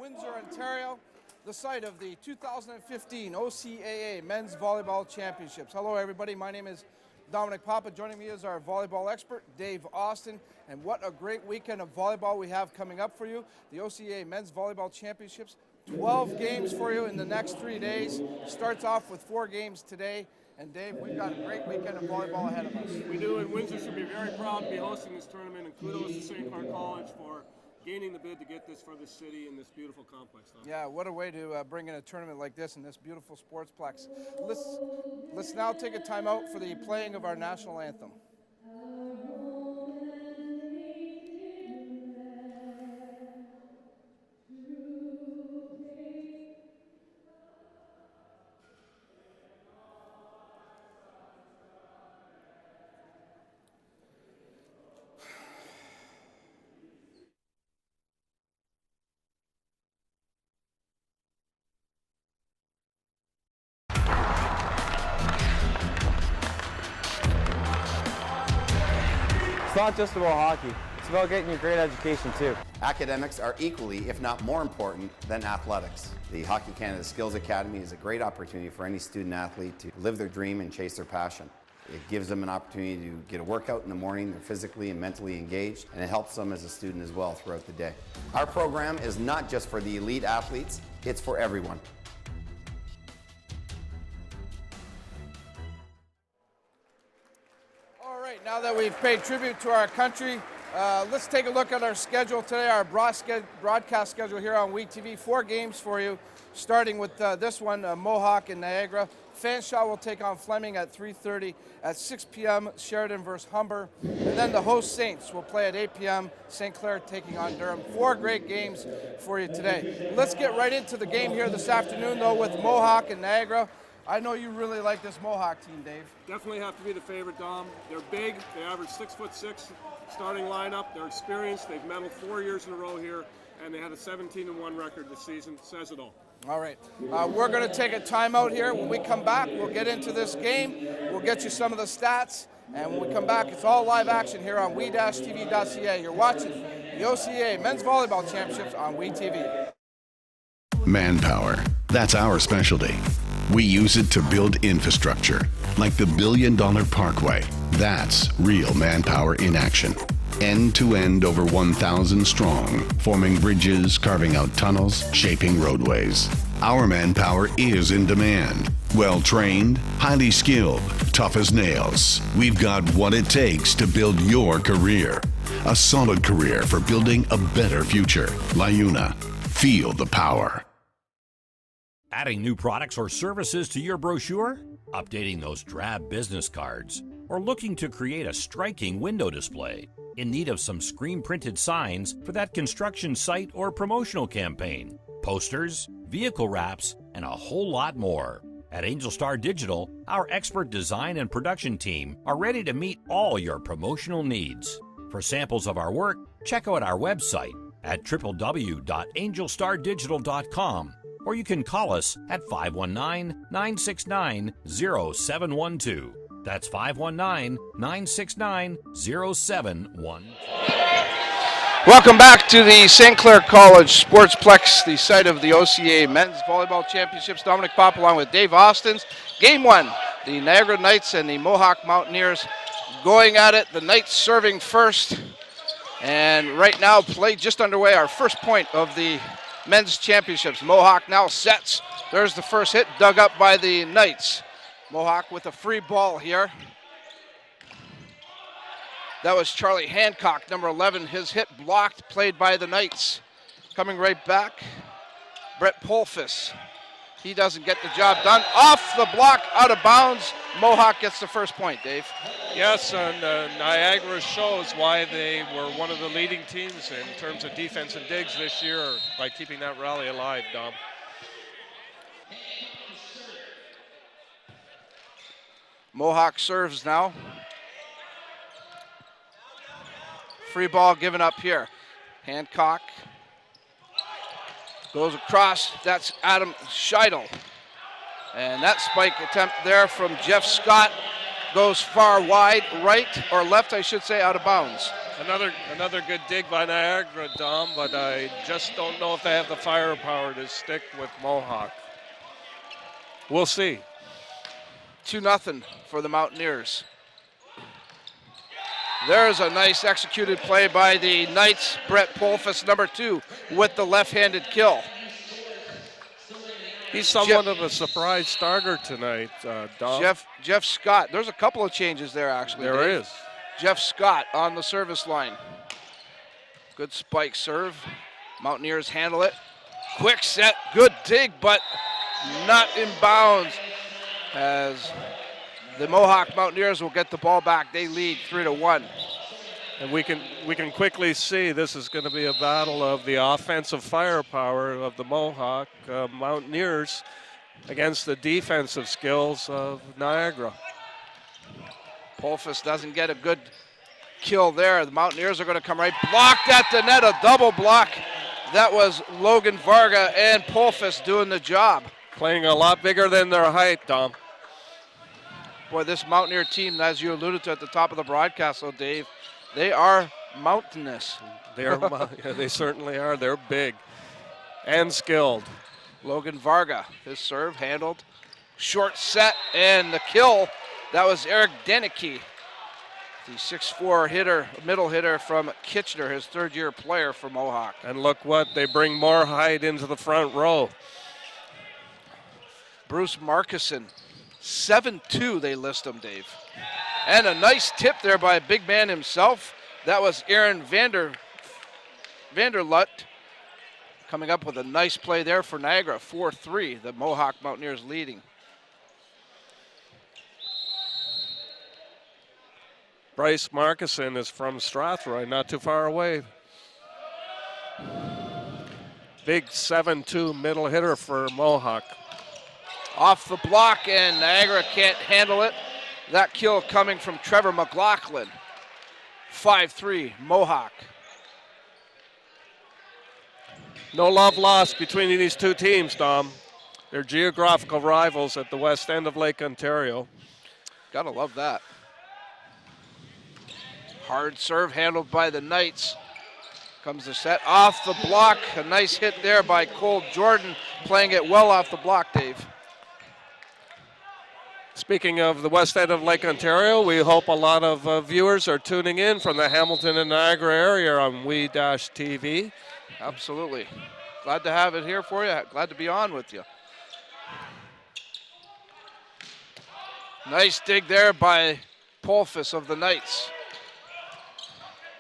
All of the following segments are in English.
Windsor, Ontario, the site of the 2015 OCAA Men's Volleyball Championships. Hello everybody, my name is Dominic Papa. Joining me is our volleyball expert, Dave Austin. And what a great weekend of volleyball we have coming up for you. The OCAA Men's Volleyball Championships, 12 games for you in the next 3 days. Starts off with 4 games today. And Dave, we've got a great weekend of volleyball ahead of us. We do, and Windsor should be very proud to be hosting this tournament, and kudos to St. Clair College for gaining the bid to get this for this city in this beautiful complex. Yeah, what a way to bring in a tournament like this in this beautiful sportsplex. Let's now take a timeout for the playing of our national anthem. It's not just about hockey, it's about getting a great education too. Academics are equally, if not more important, than athletics. The Hockey Canada Skills Academy is a great opportunity for any student athlete to live their dream and chase their passion. It gives them an opportunity to get a workout in the morning, they're physically and mentally engaged, and it helps them as a student as well throughout the day. Our program is not just for the elite athletes, it's for everyone. Now that we've paid tribute to our country, let's take a look at our schedule today, our broadcast schedule here on WeTV. 4 games for you, starting with this one, Mohawk and Niagara. Fanshawe will take on Fleming at 3:30. At 6 p.m., Sheridan versus Humber. And then the host Saints will play at 8 p.m., St. Clair taking on Durham. 4 great games for you today. Let's get right into the game here this afternoon, though, with Mohawk and Niagara. I know you really like this Mohawk team, Dave. Definitely have to be the favorite, Dom. They're big. They average 6'6" starting lineup. They're experienced. They've medaled 4 years in a row here, and they had a 17-1 record this season. Says it all. All right. We're going to take a timeout here. When we come back, we'll get into this game. We'll get you some of the stats. And when we come back, it's all live action here on we-tv.ca. You're watching the OCAA Men's Volleyball Championships on WeTV. Manpower. That's our specialty. We use it to build infrastructure, like the $1 billion Parkway. That's real manpower in action. End to end, over 1,000 strong, forming bridges, carving out tunnels, shaping roadways. Our manpower is in demand. Well-trained, highly skilled, tough as nails. We've got what it takes to build your career. A solid career for building a better future. LiUNA. Feel the power. Adding new products or services to your brochure? Updating those drab business cards? Or looking to create a striking window display? In need of some screen-printed signs for that construction site or promotional campaign? Posters, vehicle wraps, and a whole lot more. At Angel Star Digital, our expert design and production team are ready to meet all your promotional needs. For samples of our work, check out our website at www.angelstardigital.com. Or you can call us at 519-969-0712. That's 519-969-0712. Welcome back to the St. Clair College Sportsplex, the site of the OCAA Men's Volleyball Championships. Dominic Pop along with Dave Austin. Game 1, the Niagara Knights and the Mohawk Mountaineers going at it. The Knights serving first. And right now, play just underway, our first point of the Men's Championships. Mohawk now sets. There's the first hit, dug up by the Knights. Mohawk with a free ball here. That was Charlie Hancock, number 11. His hit blocked, played by the Knights. Coming right back, Brett Polfus. He doesn't get the job done. Off the block, out of bounds. Mohawk gets the first point, Dave. Yes, and Niagara shows why they were one of the leading teams in terms of defense and digs this year by keeping that rally alive, Dom. Mohawk serves now. Free ball given up here. Hancock goes across. That's Adam Scheidel. And that spike attempt there from Jeff Scott goes far wide, right or left, I should say, out of bounds. Another good dig by Niagara, Dom, but I just don't know if they have the firepower to stick with Mohawk. We'll see. 2-0 for the Mountaineers. There's a nice executed play by the Knights. Brett Polfus, number 2, with the left-handed kill. He's somewhat of a surprise starter tonight, Dom. Jeff Scott. There's a couple of changes there, actually. There Dave. is. Jeff Scott on the service line. Good spike serve. Mountaineers handle it. Quick set, good dig, but not in bounds, as the Mohawk Mountaineers will get the ball back. They lead 3-1. And we can quickly see this is going to be a battle of the offensive firepower of the Mohawk Mountaineers against the defensive skills of Niagara. Polfus doesn't get a good kill there. The Mountaineers are going to come right. Blocked at the net, a double block. That was Logan Varga and Polfus doing the job. Playing a lot bigger than their height, Dom. Boy, this Mountaineer team, as you alluded to at the top of the broadcast, though, Dave, they are mountainous. They certainly are. They're big and skilled. Logan Varga, his serve handled. Short set and the kill. That was Eric Denicky, the 6'4" hitter, middle hitter from Kitchener, his third-year player for Mohawk. And look what, they bring more height into the front row. Bruce Markison, 7'2" they list him, Dave. And a nice tip there by a big man himself. That was Aaron Vanderlut coming up with a nice play there for Niagara, 4-3, the Mohawk Mountaineers leading. Bryce Markison is from Strathroy, not too far away. Big 7'2" middle hitter for Mohawk. Off the block, and Niagara can't handle it. That kill coming from Trevor McLaughlin. 5-3, Mohawk. No love lost between these two teams, Dom. They're geographical rivals at the west end of Lake Ontario. Gotta love that. Hard serve handled by the Knights. Comes the set off the block. A nice hit there by Cole Jordan, playing it well off the block, Dave. Speaking of the west end of Lake Ontario, we hope a lot of viewers are tuning in from the Hamilton and Niagara area on WE-TV. Absolutely. Glad to have it here for you. Glad to be on with you. Nice dig there by Polfus of the Knights.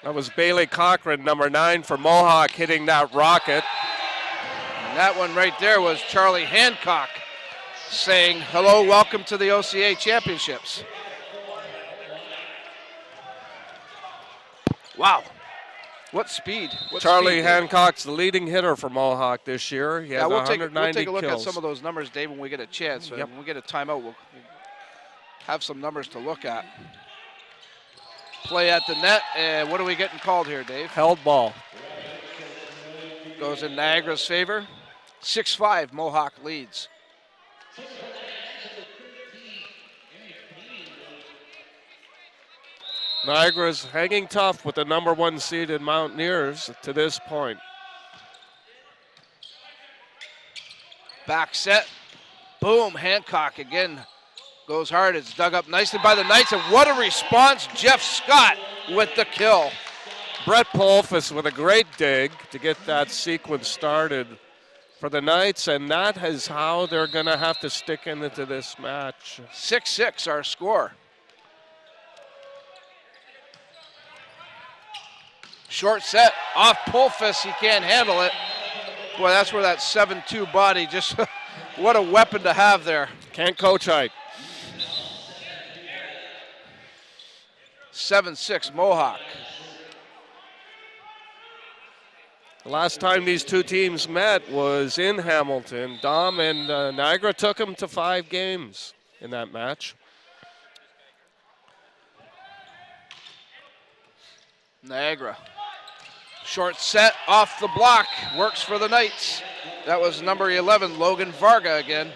That was Bailey Cochran, number 9 for Mohawk, hitting that rocket. And that one right there was Charlie Hancock saying, hello, welcome to the OCAA Championships. Wow. What speed. Charlie Hancock's the leading hitter for Mohawk this year. He has we'll 190 take a look kills. at some of those numbers, Dave, when we get a chance. Yep. When we get a timeout, we'll have some numbers to look at. Play at the net, and what are we getting called here, Dave? Held ball. Goes in Niagara's favor. 6-5, Mohawk leads. Niagara's hanging tough with the number 1 seeded Mountaineers to this point. Back set. Boom, Hancock again goes hard. It's dug up nicely by the Knights, and what a response. Jeff Scott with the kill. Brett Polfus with a great dig to get that sequence started for the Knights, and that is how they're going to have to stick into this match. 6-6 our score. Short set off Polfus. He can't handle it. Boy, that's where that 7'2" body just, what a weapon to have there. Can't coach height. 7-6 Mohawk. The last time these two teams met was in Hamilton. Dom and Niagara took them to 5 games in that match. Niagara. Short set off the block. Works for the Knights. That was number 11, Logan Varga again.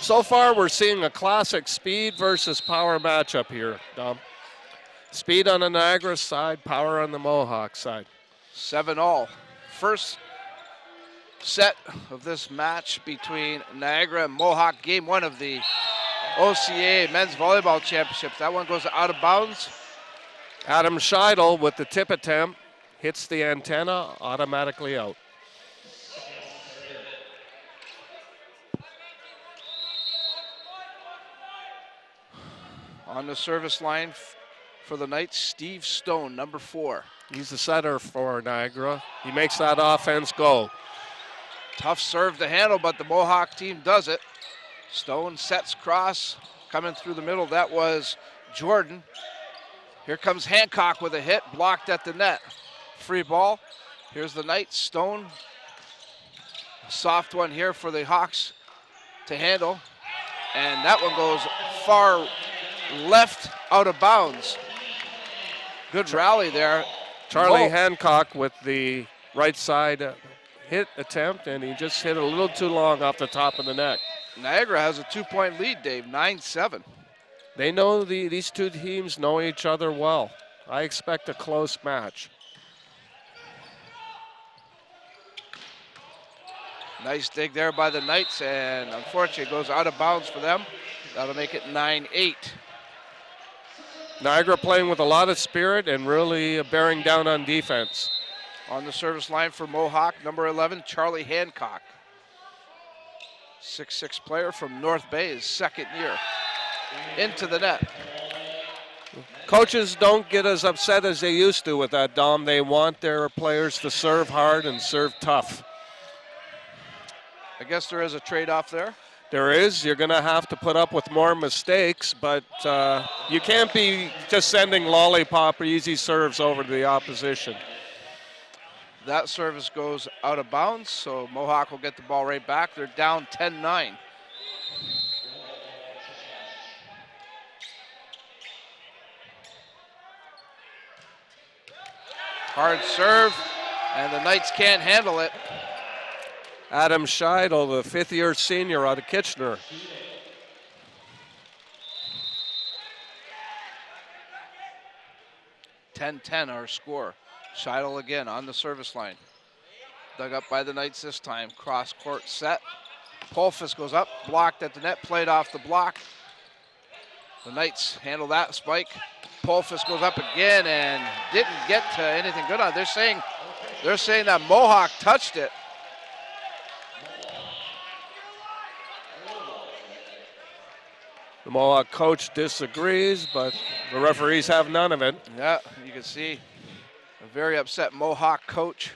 So far, we're seeing a classic speed versus power matchup here, Dom. Speed on the Niagara side, power on the Mohawk side. 7-all. First set of this match between Niagara and Mohawk, game 1 of the OCAA Men's Volleyball Championships. That one goes out of bounds. Adam Scheidel with the tip attempt hits the antenna, automatically out. On the service line for the Knights, Steve Stone, number 4. He's the setter for Niagara. He makes that offense go. Tough serve to handle, but the Mohawk team does it. Stone sets cross, coming through the middle. That was Jordan. Here comes Hancock with a hit, blocked at the net. Free ball. Here's the Knights. Stone. Soft one here for the Hawks to handle. And that one goes far left, out of bounds. Good rally there. Charlie Hancock with the right side hit attempt, and he just hit a little too long off the top of the net. Niagara has a 2-point lead, Dave, 9-7. They know these two teams know each other well. I expect a close match. Nice dig there by the Knights, and unfortunately it goes out of bounds for them. That'll make it 9-8. Niagara playing with a lot of spirit and really bearing down on defense. On the service line for Mohawk, number 11, Charlie Hancock. 6'6" player from North Bay, his second year. Into the net. Coaches don't get as upset as they used to with that, Dom. They want their players to serve hard and serve tough. I guess there is a trade-off there. There is. You're going to have to put up with more mistakes, but you can't be just sending lollipop or easy serves over to the opposition. That service goes out of bounds, so Mohawk will get the ball right back. They're down 10-9. Hard serve, and the Knights can't handle it. Adam Scheidel, the fifth-year senior out of Kitchener. (10-10) our score. Scheidel again on the service line. Dug up by the Knights this time. Cross court set. Polfus goes up, blocked at the net, played off the block. The Knights handle that spike. Polfus goes up again and didn't get to anything good on it. They're saying that Mohawk touched it. The Mohawk coach disagrees, but the referees have none of it. Yeah, you can see a very upset Mohawk coach.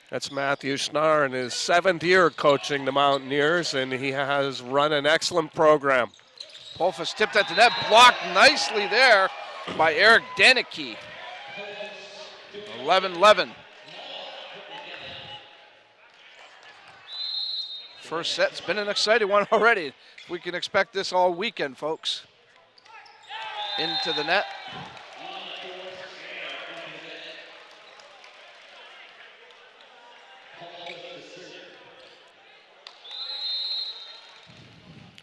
That's Matthew Schnarr in his 7th year coaching the Mountaineers, and he has run an excellent program. Polfus tipped at the net, blocked nicely there by Eric Danicky. 11-11. First set's been an exciting one already. We can expect this all weekend, folks. Into the net.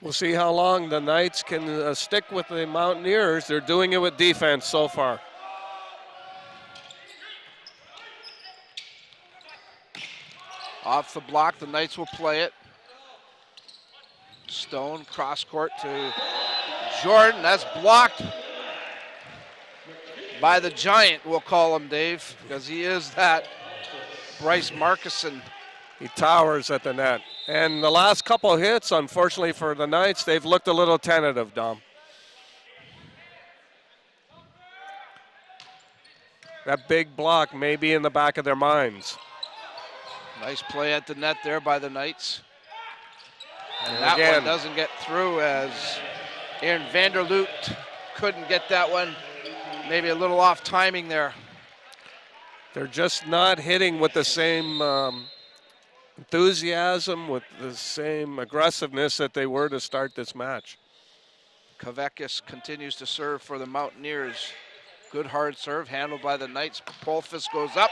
We'll see how long the Knights can stick with the Mountaineers. They're doing it with defense so far. Off the block, the Knights will play it. Stone cross court to Jordan. That's blocked by the giant, we'll call him, Dave, because he is that. Bryce Markison. He towers at the net. And the last couple hits, unfortunately for the Knights, they've looked a little tentative, Dom. That big block may be in the back of their minds. Nice play at the net there by the Knights. And that again, one doesn't get through as Aaron Vanderloot couldn't get that one. Maybe a little off timing there. They're just not hitting with the same enthusiasm, with the same aggressiveness that they were to start this match. Kavekis continues to serve for the Mountaineers. Good hard serve handled by the Knights. Polfus goes up.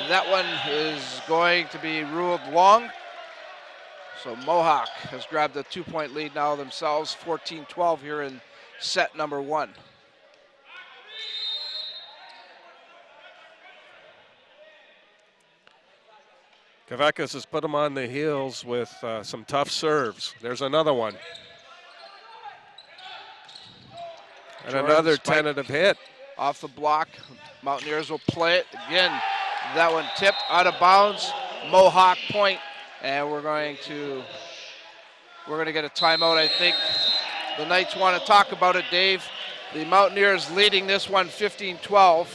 That one is going to be ruled long. So Mohawk has grabbed a 2-point lead now themselves, 14-12 here in set number 1. Kavekis has put them on the heels with some tough serves. There's another one. And Jordan another spike tentative hit. off the block. Mountaineers will play it again. That one tipped out of bounds. Mohawk point, and we're going to get a timeout, I think. The Knights want to talk about it, Dave. The Mountaineers leading this one 15-12.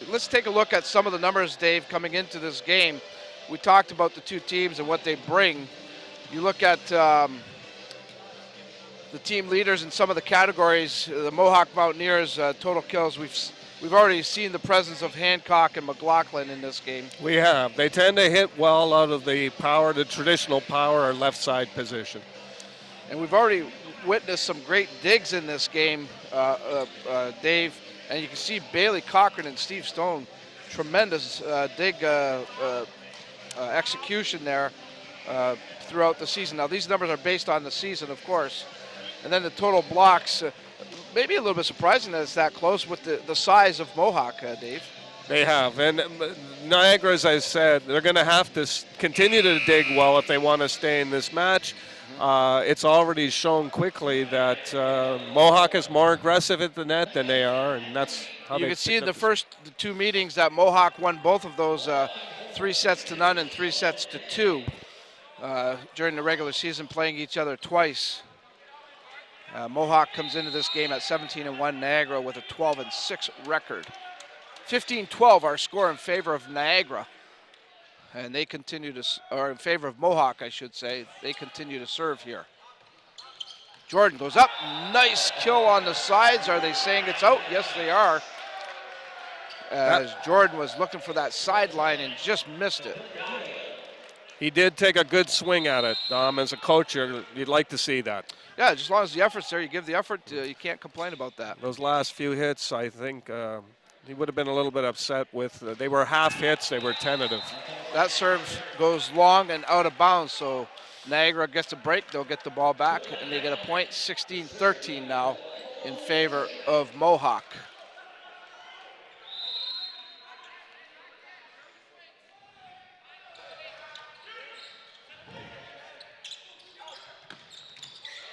Let's take a look at some of the numbers, Dave, coming into this game. We talked about the two teams and what they bring. You look at the team leaders in some of the categories. The Mohawk Mountaineers total kills. We've already seen the presence of Hancock and McLaughlin in this game. We have. They tend to hit well out of the power, the traditional power or left side position. And we've already witnessed some great digs in this game, Dave. And you can see Bailey Cochran and Steve Stone, tremendous dig execution there throughout the season. Now, these numbers are based on the season, of course. And then the total blocks, maybe a little bit surprising that it's that close with the size of Mohawk, Dave. They have. And Niagara, as I said, they're going to have to continue to dig well if they want to stay in this match. It's already shown quickly that Mohawk is more aggressive at the net than they are, and that's how you can see in the first two meetings that Mohawk won both of those 3-0 and 3-2 during the regular season, playing each other twice. Mohawk comes into this game at 17-1, Niagara with a 12-6 record. 15-12, our score in favor of Niagara. And they continue to, or in favor of Mohawk, I should say. They continue to serve here. Jordan goes up. Nice kill on the sides. Are they saying it's out? Yes, they are. As Jordan was looking for that sideline and just missed it. He did take a good swing at it. As a coach, you'd like to see that. Yeah, as long as the effort's there, you give the effort, you can't complain about that. Those last few hits, I think he would have been a little bit upset with. They were half hits, they were tentative. That serve goes long and out of bounds, so Niagara gets a break. They'll get the ball back, and they get a point, 16-13 now in favor of Mohawk.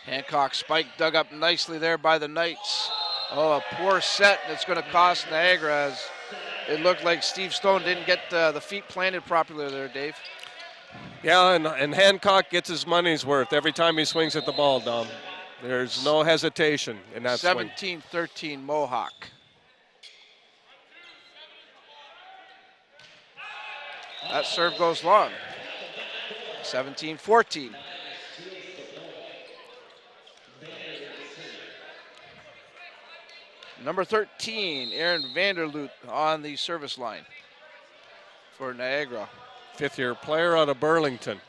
Hancock spike dug up nicely there by the Knights. Oh, a poor set, and it's going to cost Niagara as it looked like Steve Stone didn't get the feet planted properly there, Dave. Yeah, and Hancock gets his money's worth every time he swings at the ball, Dom. There's no hesitation in that swing. 17-13 Mohawk. That serve goes long. 17-14. Number 13, Aaron Vanderloot on the service line for Niagara. Fifth-year player out of Burlington.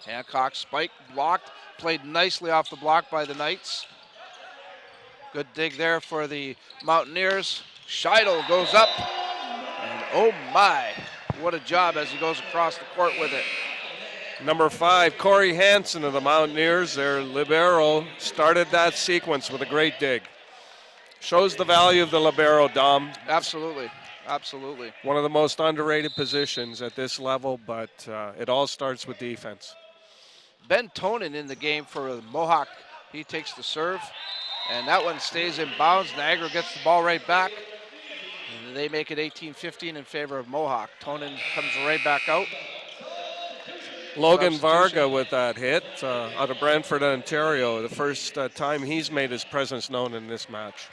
Hancock spike blocked, played nicely off the block by the Knights. Good dig there for the Mountaineers. Scheidel goes up, and oh my, what a job as he goes across the court with it. Number 5, Corey Hansen of the Mountaineers, their libero, started that sequence with a great dig. Shows the value of the libero, Dom. Absolutely, absolutely. One of the most underrated positions at this level, but it all starts with defense. Ben Tonin in the game for Mohawk. He takes the serve, and that one stays in bounds. Niagara gets the ball right back, and they make it 18-15 in favor of Mohawk. Tonin comes right back out. Logan Varga with that hit out of Brantford, Ontario. The first time he's made his presence known in this match.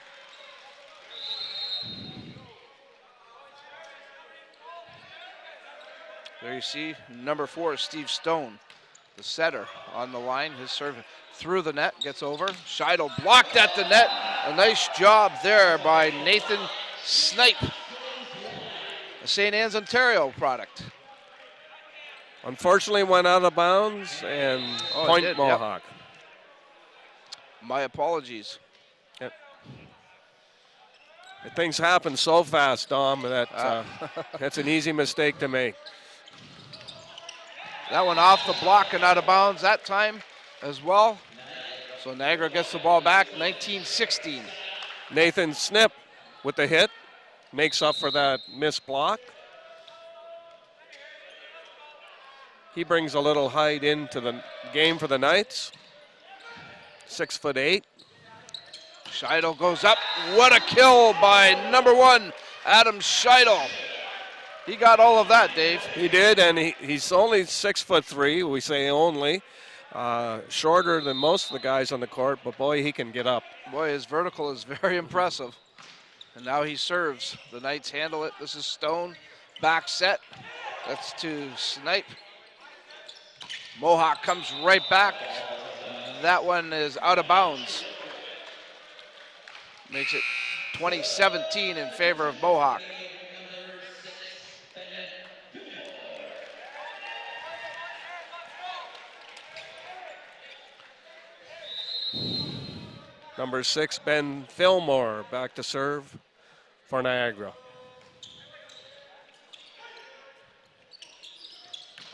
There you see number 4, Steve Stone, the setter on the line. His serve through the net, gets over. Scheidel blocked at the net. A nice job there by Nathan Snipe, a St. Anne's, Ontario product. Unfortunately went out of bounds and point Mohawk. Yep. My apologies. Yep. Things happen so fast, Dom, that that's an easy mistake to make. That one off the block and out of bounds that time as well. So Niagara gets the ball back, 19-16. Nathan Snip with the hit, makes up for that missed block. He brings a little height into the game for the Knights. 6'8". Scheidel goes up. What a kill by number 1, Adam Scheidel. He got all of that, Dave. He did, and he's only 6'3". We say only. Shorter than most of the guys on the court, but boy, he can get up. Boy, his vertical is very impressive. And now he serves. The Knights handle it. This is Stone. Back set. That's to Snipe. Mohawk comes right back. That one is out of bounds. Makes it 20-17 in favor of Mohawk. Number 6, Ben Fillmore, back to serve for Niagara.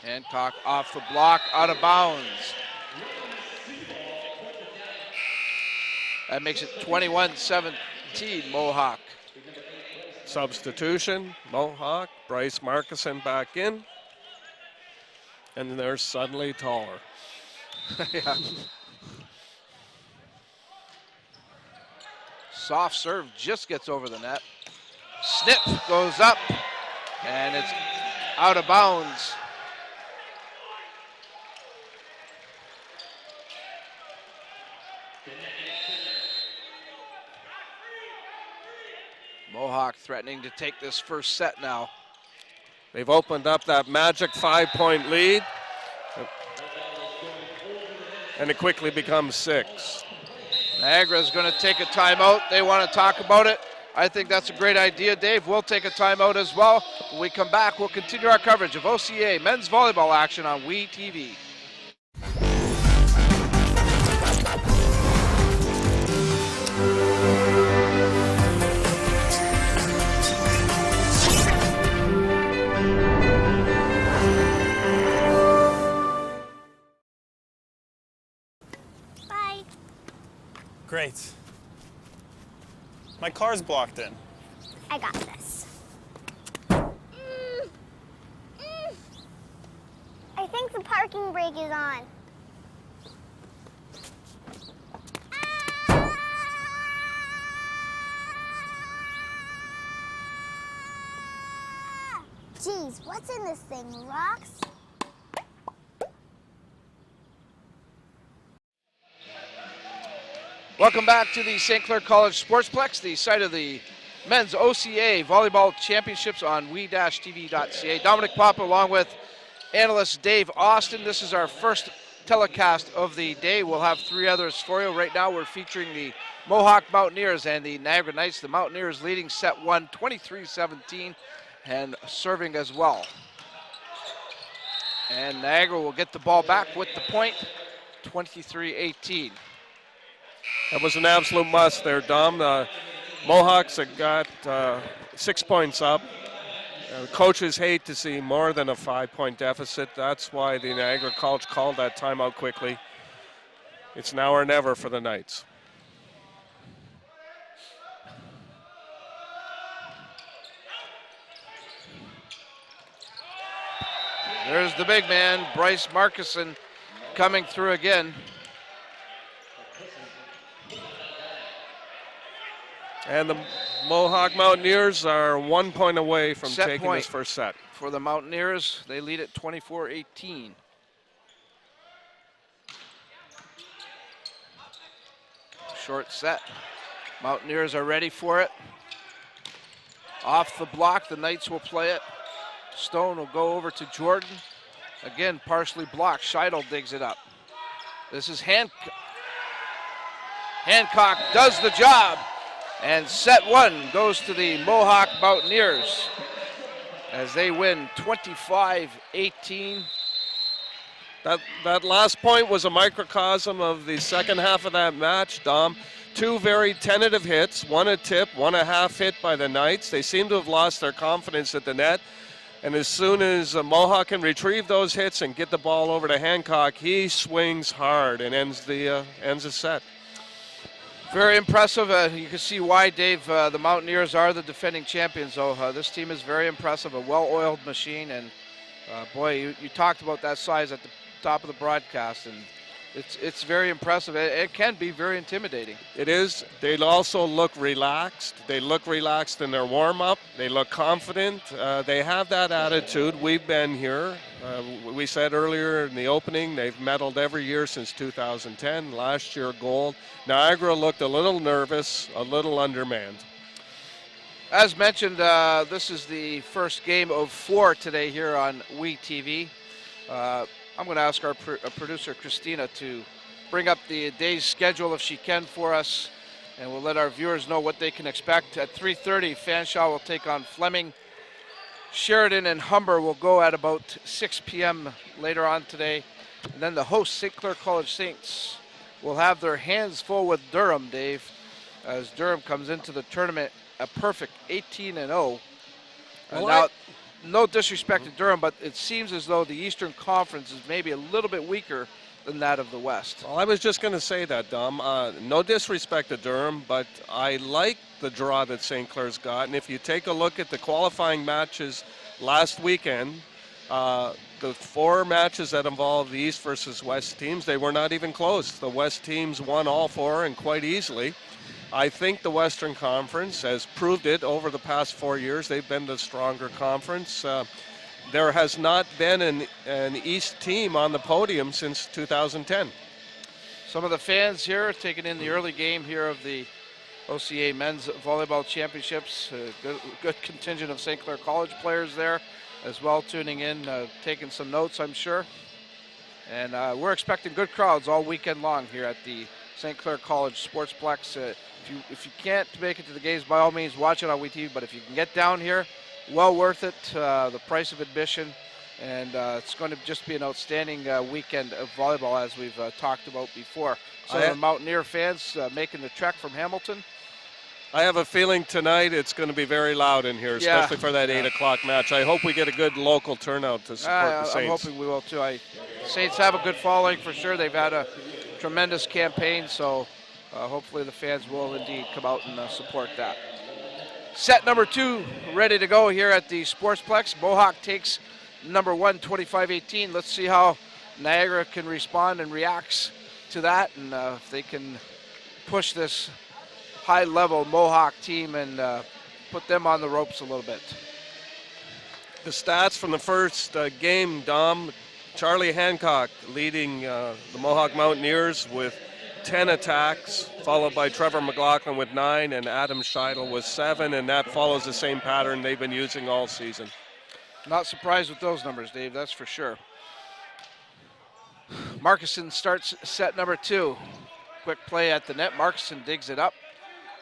Hancock off the block, out of bounds. That makes it 21-17 Mohawk. Substitution, Mohawk, Bryce Markison back in. And they're suddenly taller. Yeah. Soft serve just gets over the net. Snip goes up, and it's out of bounds. Mohawk threatening to take this first set now. They've opened up that magic 5-point lead. And it quickly becomes 6. Niagara's going to take a timeout. They want to talk about it. I think that's a great idea, Dave. We'll take a timeout as well. When we come back, we'll continue our coverage of OCAA men's volleyball action on WE TV. Great. My car's blocked in. I got this. I think the parking brake is on. Geez, what's in this thing? Rocks? Welcome back to the St. Clair College Sportsplex, the site of the men's OCAA volleyball championships on we-tv.ca. Dominic Papa along with analyst Dave Austin. This is our first telecast of the day. We'll have 3 others for you. Right now we're featuring the Mohawk Mountaineers and the Niagara Knights. The Mountaineers leading set 1, 23-17, and serving as well. And Niagara will get the ball back with the point, 23-18. That was an absolute must there, Dom. The Mohawks have got 6 points up. Coaches hate to see more than a 5-point deficit. That's why the Niagara College called that timeout quickly. It's now or never for the Knights. There's the big man, Bryce Markison, coming through again. And the Mohawk Mountaineers are 1 point away from Set taking point this first set. For the Mountaineers, they lead at 24-18. Short set. Mountaineers are ready for it. Off the block, the Knights will play it. Stone will go over to Jordan. Again, partially blocked. Scheidel digs it up. This is Hancock does the job. And set 1 goes to the Mohawk Mountaineers as they win 25-18. That last point was a microcosm of the second half of that match, Dom. 2 very tentative hits, one a tip, one a half hit by the Knights. They seem to have lost their confidence at the net. And as soon as Mohawk can retrieve those hits and get the ball over to Hancock, he swings hard and ends the set. Very impressive. You can see why, Dave. The Mountaineers are the defending champions, though. This team is very impressive, a well-oiled machine. And, boy, you talked about that size at the top of the broadcast, and it's very impressive. It can be very intimidating. It is. They also look relaxed. They look relaxed in their warm-up. They look confident. They have that attitude. We've been here. We said earlier in the opening, they've medaled every year since 2010. Last year, gold. Niagara looked a little nervous, a little undermanned. As mentioned, this is the first game of 4 today here on WeTV. I'm going to ask our producer, Christina, to bring up the day's schedule if she can for us, and we'll let our viewers know what they can expect. At 3:30, Fanshawe will take on Fleming. Sheridan and Humber will go at about 6 p.m. later on today. And then the host, St. Clair College Saints, will have their hands full with Durham, Dave, as Durham comes into the tournament a perfect 18-0. Now, no disrespect to Durham, but it seems as though the Eastern Conference is maybe a little bit weaker than that of the West. Well, I was just going to say that, Dom. No disrespect to Durham, but I like the draw that St. Clair's got. And if you take a look at the qualifying matches last weekend, the 4 matches that involved the East versus West teams, they were not even close. The West teams won all 4 and quite easily. I think the Western Conference has proved it over the past 4 years. They've been the stronger conference. There has not been an East team on the podium since 2010. Some of the fans here taking in the early game here of the OCAA Men's Volleyball Championships. Good contingent of St. Clair College players there as well, tuning in, taking some notes, I'm sure. And we're expecting good crowds all weekend long here at the St. Clair College Sportsplex. If you can't make it to the games, by all means, watch it on WeTV. But if you can get down here, well worth it. The price of admission, and it's going to just be an outstanding weekend of volleyball, as we've talked about before. So the Mountaineer fans making the trek from Hamilton. I have a feeling tonight it's going to be very loud in here, especially for that 8 o'clock match. I hope we get a good local turnout to support the Saints. I'm hoping we will too. Saints have a good following for sure. They've had a tremendous campaign, so hopefully the fans will indeed come out and support that. Set number 2 ready to go here at the Sportsplex. Mohawk takes number 1, 25-18. Let's see how Niagara can respond and reacts to that, and if they can push this high-level Mohawk team and put them on the ropes a little bit. The stats from the first game, Dom. Charlie Hancock leading the Mohawk Mountaineers with 10 attacks, followed by Trevor McLaughlin with 9 and Adam Scheidel with 7, and that follows the same pattern they've been using all season. Not surprised with those numbers, Dave, that's for sure. Markison starts set number 2. Quick play at the net. Markison digs it up.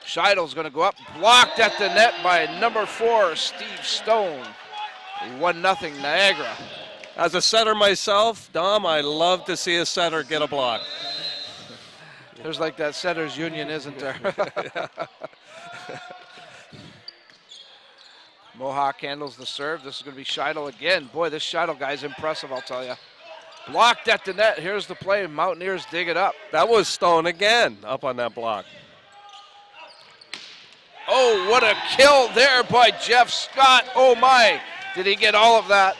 Scheidel's going to go up. Blocked at the net by number 4, Steve Stone. 1-0 Niagara. As a setter myself, Dom, I love to see a setter get a block. There's like that setters union, isn't there? Mohawk handles the serve. This is going to be Scheidel again. Boy, this Scheidel guy's impressive, I'll tell you. Blocked at the net. Here's the play. Mountaineers dig it up. That was Stone again up on that block. Oh, what a kill there by Jeff Scott. Oh, my. Did he get all of that?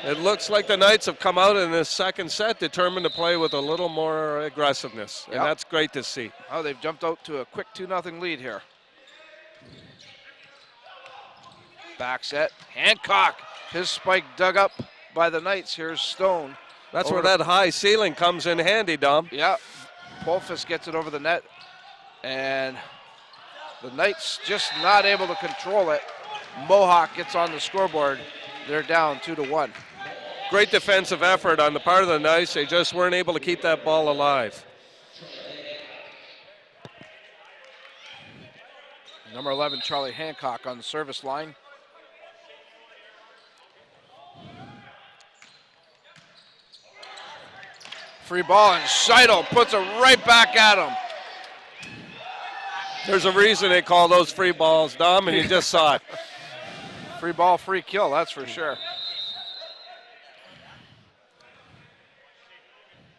It looks like the Knights have come out in this second set determined to play with a little more aggressiveness, and that's great to see. Oh, they've jumped out to a quick 2-0 lead here. Back set. Hancock. His spike dug up by the Knights. Here's Stone. That's where that high ceiling comes in handy, Dom. Yeah. Polfus gets it over the net, and the Knights just not able to control it. Mohawk gets on the scoreboard. They're down 2-1. Great defensive effort on the part of the Knights. They just weren't able to keep that ball alive. Number 11, Charlie Hancock on the service line. Free ball, and Scheidel puts it right back at him. There's a reason they call those free balls, Dom, and you just saw it. Free ball, free kill, that's for sure.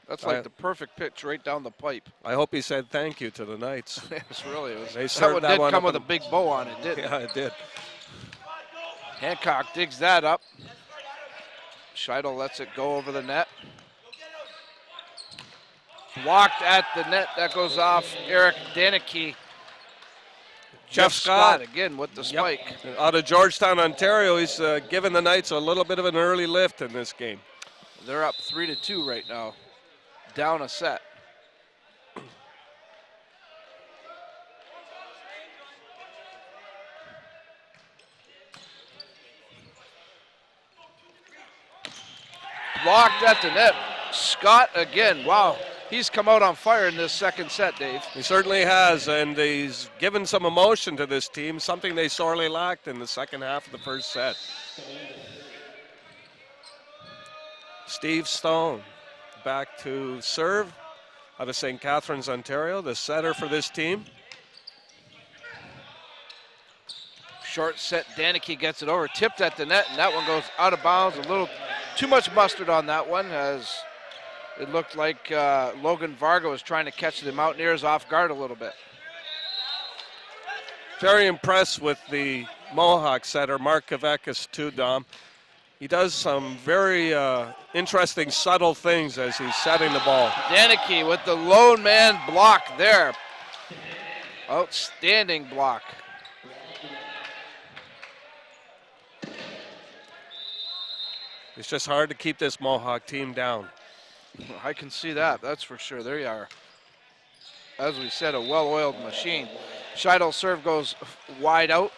That's like the perfect pitch right down the pipe. I hope he said thank you to the Knights. Yes, really. It was, They that served one that did one come up with a big bow on it, didn't it? Yeah, it did. Hancock digs that up. Scheidel lets it go over the net. Blocked at the net. That goes off Eric Danicke. Jeff Scott again with the spike. Yep. Out of Georgetown, Ontario, he's given the Knights a little bit of an early lift in this game. They're up 3-2 right now. Down a set. Blocked at the net. Scott again. Wow. He's come out on fire in this second set, Dave. He certainly has, and he's given some emotion to this team, something they sorely lacked in the second half of the first set. Steve Stone back to serve out of St. Catharines, Ontario, the setter for this team. Short set, Danicke gets it over, tipped at the net, and that one goes out of bounds. A little too much mustard on that one, as it looked like Logan Varga was trying to catch the Mountaineers off guard a little bit. Very impressed with the Mohawk setter, Mark Kavekis, too, Dom. He does some very interesting, subtle things as he's setting the ball. Danicke with the lone man block there. Outstanding block. It's just hard to keep this Mohawk team down. I can see that, that's for sure. There you are. As we said, a well-oiled machine. Scheidel's serve goes wide out.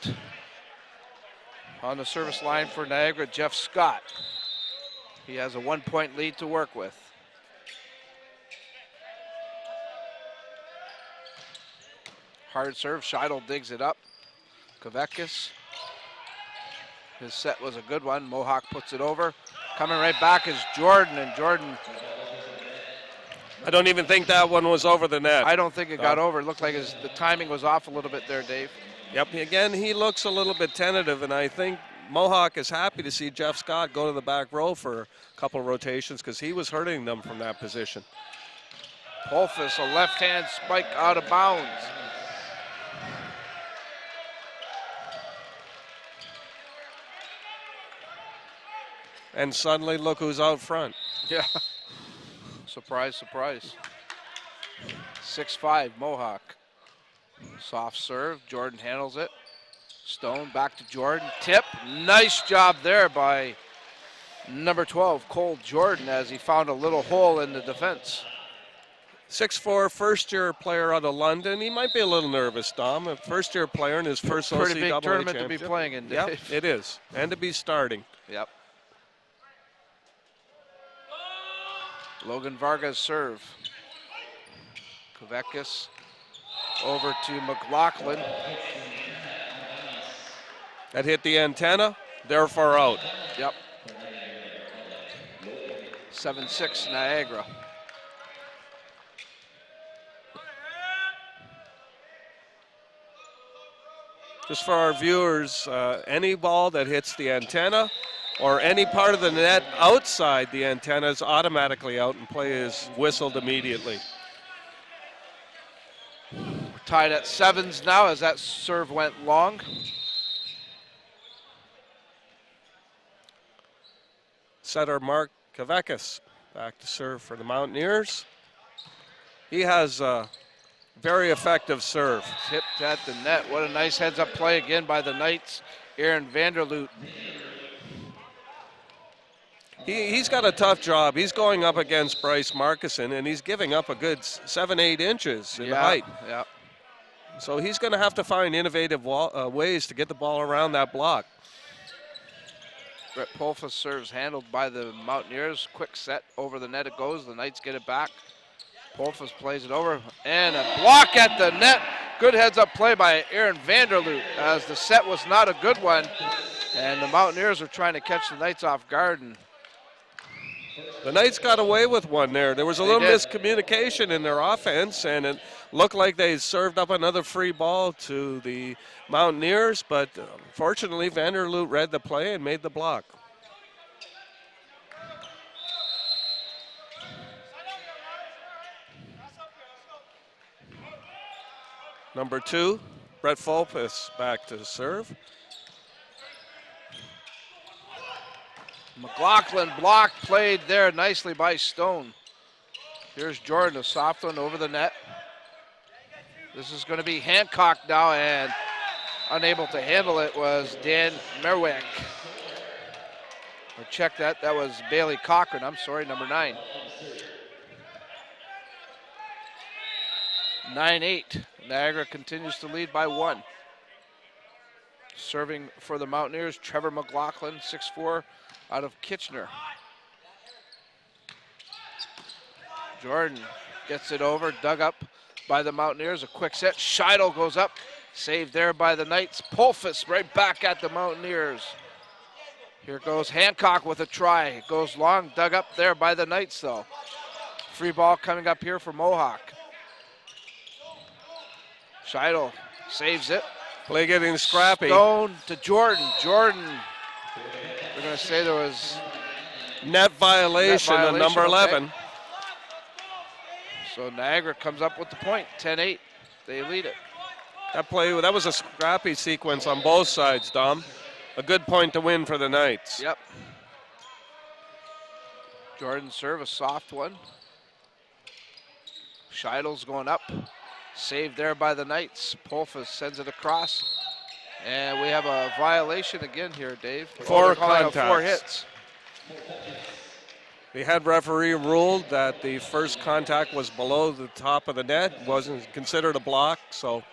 On the service line for Niagara, Jeff Scott. He has a 1-point lead to work with. Hard serve, Scheidel digs it up. Kavekis. His set was a good one. Mohawk puts it over. Coming right back is Jordan, and Jordan. I don't even think that one was over the net. I don't think it got over. It looked like the timing was off a little bit there, Dave. Yep, again, he looks a little bit tentative, and I think Mohawk is happy to see Jeff Scott go to the back row for a couple of rotations because he was hurting them from that position. Polfus, a left-hand spike out of bounds. And suddenly, look who's out front. Yeah. Surprise, surprise. 6-5, Mohawk. Soft serve, Jordan handles it. Stone back to Jordan, tip. Nice job there by number 12, Cole Jordan, as he found a little hole in the defense. 6'4", first-year player out of London. He might be a little nervous, Dom. A first-year player in his first OCAA Pretty big tournament championship. to be playing in, Dave. Yep, it is, and to be starting. Yep. Logan Varga's serve. Kavekis over to McLaughlin. That hit the antenna, therefore out. Yep. 7-6 Niagara. Just for our viewers, any ball that hits the antenna or any part of the net outside the antenna is automatically out and play is whistled immediately. We're tied at 7s now as that serve went long. Setter Mark Kavekis back to serve for the Mountaineers. He has a very effective serve. Tipped at the net. What a nice heads-up play again by the Knights. Aaron Vanderloot. He's got a tough job. He's going up against Bryce Markison, and he's giving up a good 7-8 inches in height. Yeah. So he's going to have to find innovative ways to get the ball around that block. Brett Polfus serves handled by the Mountaineers. Quick set over the net it goes. The Knights get it back. Polfus plays it over, and a block at the net. Good heads-up play by Aaron Vanderloot, as the set was not a good one, and the Mountaineers are trying to catch the Knights off guard. And The Knights got away with one there. There was a little miscommunication in their offense, and it looked like they served up another free ball to the Mountaineers, but fortunately Vanderloot read the play and made the block. Number 2, Brett Fulpus back to serve. McLaughlin block played there nicely by Stone. Here's Jordan, a soft one over the net. This is going to be Hancock now, and unable to handle it was Dan Merwick. Or check that, that was Bailey Cochran, I'm sorry, number 9. 9-8, Niagara continues to lead by 1. Serving for the Mountaineers, Trevor McLaughlin, 6'4", out of Kitchener. Jordan gets it over, dug up by the Mountaineers. A quick set, Scheidel goes up, saved there by the Knights. Polfus right back at the Mountaineers. Here goes Hancock with a try. Goes long, dug up there by the Knights though. Free ball coming up here for Mohawk. Scheidel saves it. Play getting scrappy. Stone to Jordan. Jordan, we're going to say there was net violation on number 11. Okay. So Niagara comes up with the point, 10-8. They lead it. That was a scrappy sequence on both sides, Dom. A good point to win for the Knights. Yep. Jordan serve, a soft one. Scheidel's going up. Saved there by the Knights. Polfus sends it across. And we have a violation again here, Dave. 4 contacts. 4 hits. The head referee ruled that the first contact was below the top of the net, wasn't considered a block, so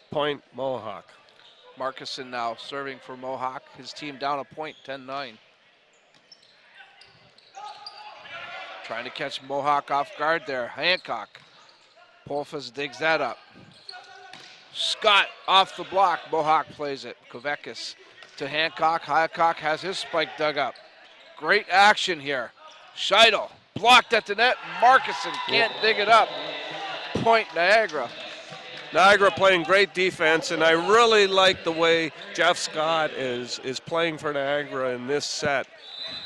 point Mohawk. Markison now serving for Mohawk. His team down a point, 10-9. Trying to catch Mohawk off guard there. Hancock. Polfus digs that up. Scott off the block. Mohawk plays it. Kovekis to Hancock. Hancock has his spike dug up. Great action here. Scheidel blocked at the net. Markison can't dig it up. Point Niagara. Niagara playing great defense, and I really like the way Jeff Scott is playing for Niagara in this set.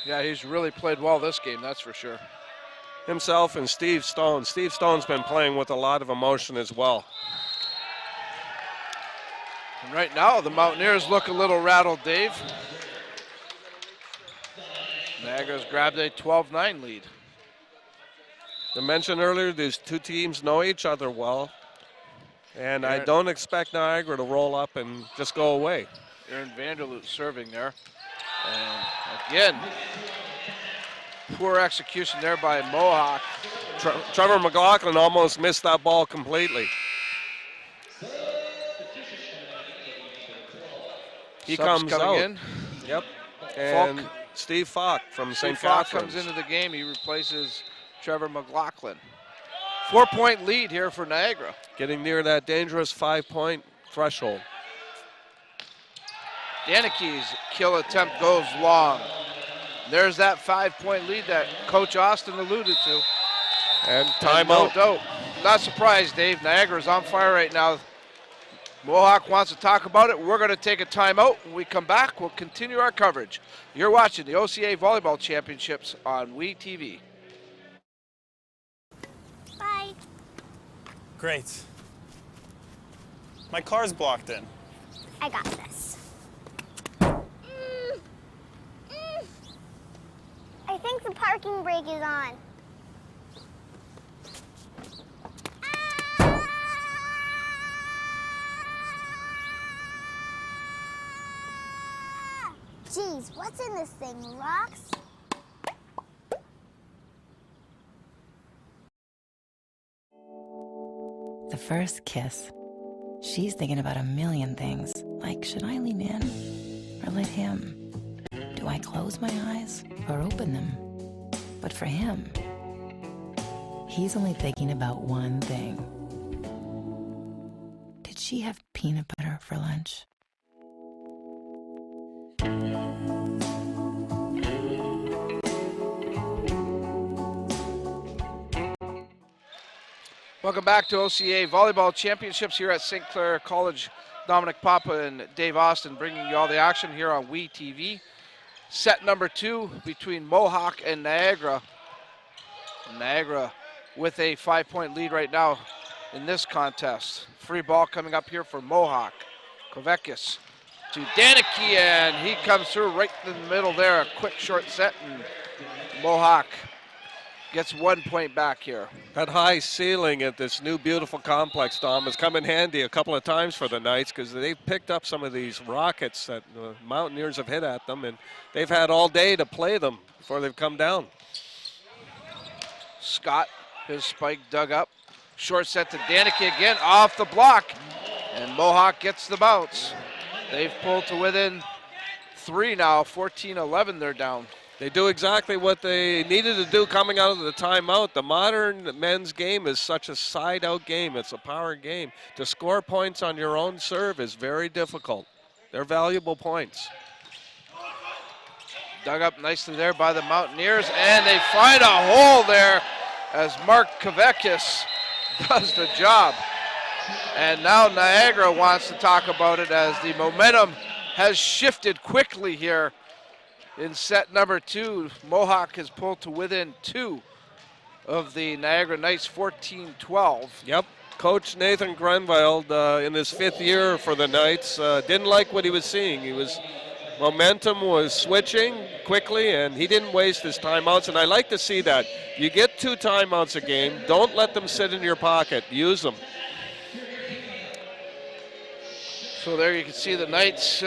Yeah, he's really played well this game, that's for sure. Himself and Steve Stone. Steve Stone's been playing with a lot of emotion as well. And right now, the Mountaineers look a little rattled, Dave. Niagara's grabbed a 12-9 lead. I mentioned earlier, these two teams know each other well, and I don't expect Niagara to roll up and just go away. Aaron Vanderloot serving there. And again, poor execution there by Mohawk. Trevor McLaughlin almost missed that ball completely. He Subs comes coming out. in. Yep. And Falk. Steve Falk from St. Falk Catharines. comes into the game. He replaces Trevor McLaughlin. 4-point lead here for Niagara. Getting near that dangerous 5-point threshold. Danicki's kill attempt goes long. There's that 5-point lead that Coach Austin alluded to. And No timeout. doubt. Not surprised, Dave. Niagara's on fire right now. Mohawk wants to talk about it. We're going to take a timeout. When we come back, we'll continue our coverage. You're watching the OCAA Volleyball Championships on WeTV. Bye. Great. My car's blocked in. I got this. I think the parking brake is on. Geez, what's in this thing? Rocks? The first kiss. She's thinking about a million things, like should I lean in or let him? Do I close my eyes or open them? But for him, he's only thinking about one thing. Did she have peanut butter for lunch? Welcome back to OCAA Volleyball Championships here at St. Clair College. Dominic Papa and Dave Austin bringing you all the action here on WeTV. Set number 2 between Mohawk and Niagara. Niagara with a 5-point lead right now in this contest. Free ball coming up here for Mohawk. Kovekis to Danicki, and he comes through right in the middle there. A quick short set, and Mohawk gets 1 point back here. That high ceiling at this new beautiful complex, Dom, has come in handy a couple of times for the Knights because they've picked up some of these rockets that the Mountaineers have hit at them, and they've had all day to play them before they've come down. Scott, his spike dug up. Short set to Danicki again, off the block, and Mohawk gets the bounce. They've pulled to within 3 now, 14-11 they're down. They do exactly what they needed to do coming out of the timeout. The modern men's game is such a side-out game. It's a power game. To score points on your own serve is very difficult. They're valuable points. Dug up nicely there by the Mountaineers, and they find a hole there as Mark Kovekis does the job. And now Niagara wants to talk about it as the momentum has shifted quickly here. In set number 2, Mohawk has pulled to within 2 of the Niagara Knights, 14-12. Yep. Coach Nathan Grenveld, in his 5th year for the Knights, didn't like what he was seeing. Momentum was switching quickly, and he didn't waste his timeouts, and I like to see that. You get 2 timeouts a game. Don't let them sit in your pocket. Use them. So there you can see the Knights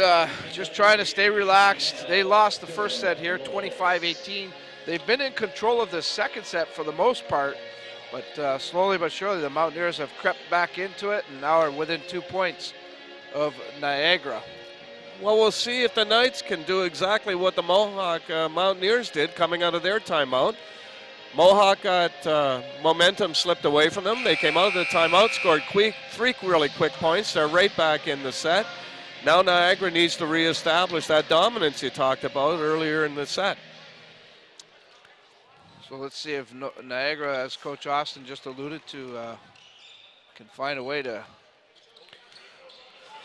just trying to stay relaxed. They lost the first set here, 25-18. They've been in control of the second set for the most part, but slowly but surely the Mountaineers have crept back into it and now are within 2 points of Niagara. Well, we'll see if the Knights can do exactly what the Mohawk Mountaineers did coming out of their timeout. Mohawk got momentum slipped away from them. They came out of the timeout, scored 3 really quick points. They're right back in the set. Now Niagara needs to reestablish that dominance you talked about earlier in the set. So let's see if Niagara, as Coach Austin just alluded to, can find a way to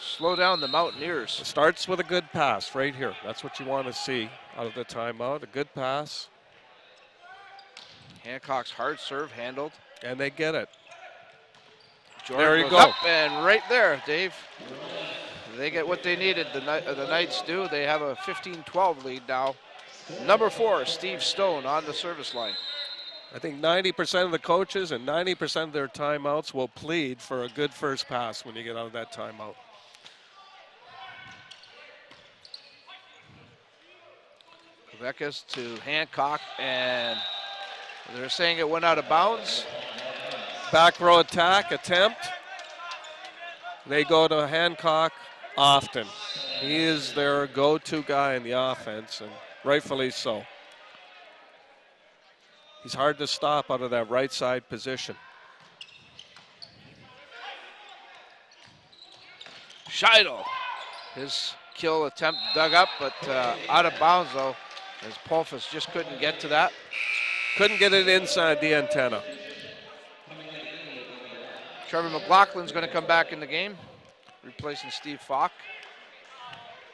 slow down the Mountaineers. It starts with a good pass right here. That's what you want to see out of the timeout, a good pass. Hancock's hard serve handled. And they get it. Jordan there you goes go. Up and right there, Dave. They get what they needed. The Knights do. They have a 15-12 lead now. Number 4, Steve Stone on the service line. I think 90% of the coaches and 90% of their timeouts will plead for a good first pass when you get out of that timeout. Kovekis to Hancock, and they're saying it went out of bounds. Back row attack attempt. They go to Hancock often. He is their go-to guy in the offense, and rightfully so. He's hard to stop out of that right side position. Scheidel, his kill attempt dug up, but out of bounds though, as Polfus just couldn't get to that. Couldn't get it inside the antenna. Trevor McLaughlin's going to come back in the game, replacing Steve Falk.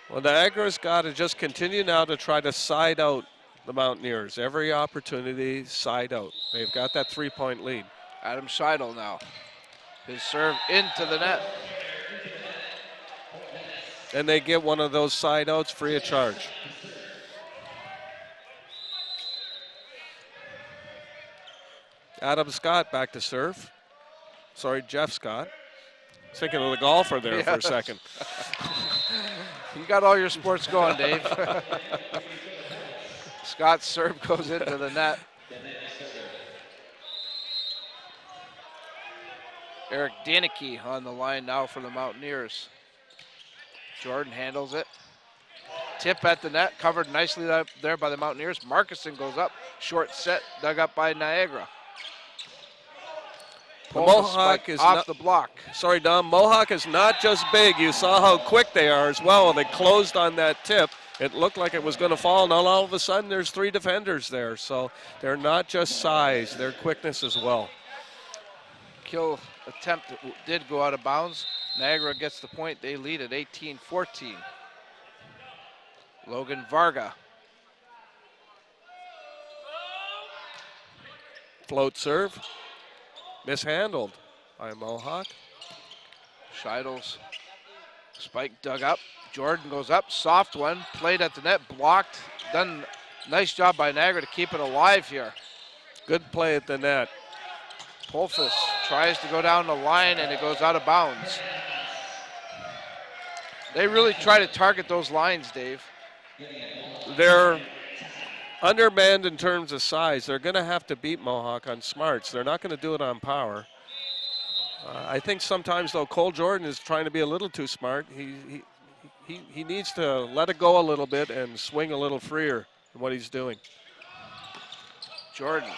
Well, Niagara's got to just continue now to try to side out the Mountaineers. Every opportunity, side out. They've got that 3-point lead. Adam Scheidel now. His serve into the net. And they get one of those side outs free of charge. Adam Scott back to serve. Sorry, Jeff Scott. Thinking of the golfer there for a second. You got all your sports going, Dave. Scott's serve goes into the net. Eric Danicki on the line now for the Mountaineers. Jordan handles it. Tip at the net, covered nicely up there by the Mountaineers. Markison goes up, short set, dug up by Niagara. Mohawk is off the block. Sorry, Dom. Mohawk is not just big. You saw how quick they are as well. They closed on that tip. It looked like it was going to fall. Now all of a sudden there's 3 defenders there. So they're not just size, they're quickness as well. kill attempt did go out of bounds. Niagara gets the point. They lead at 18-14. Logan Varga. Float serve. Mishandled by Mohawk. Scheidl's spike dug up. Jordan goes up, soft one, played at the net, blocked. Done, nice job by Niagara to keep it alive here. Good play at the net. Polfus tries to go down the line and it goes out of bounds. They really try to target those lines, Dave. They're undermanned in terms of size. They're going to have to beat Mohawk on smarts. They're not going to do it on power. I think sometimes, though, Cole Jordan is trying to be a little too smart. He needs to let it go a little bit and swing a little freer in what he's doing. Jordan.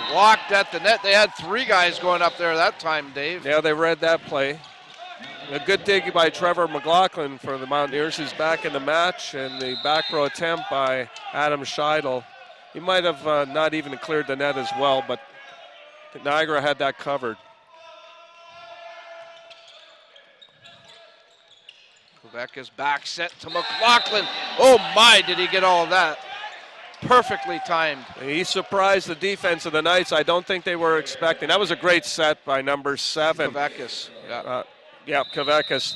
Blocked at the net. They had 3 guys going up there that time, Dave. Yeah, they read that play. A good dig by Trevor McLaughlin for the Mountaineers, who's back in the match, and the back row attempt by Adam Scheidl. He might have not even cleared the net as well, but Niagara had that covered. Quebec's back set to McLaughlin. Oh my, did he get all of that? Perfectly timed. He surprised the defense of the Knights. I don't think they were expecting. That was a great set by number 7. Quebec's, yeah. Quebec's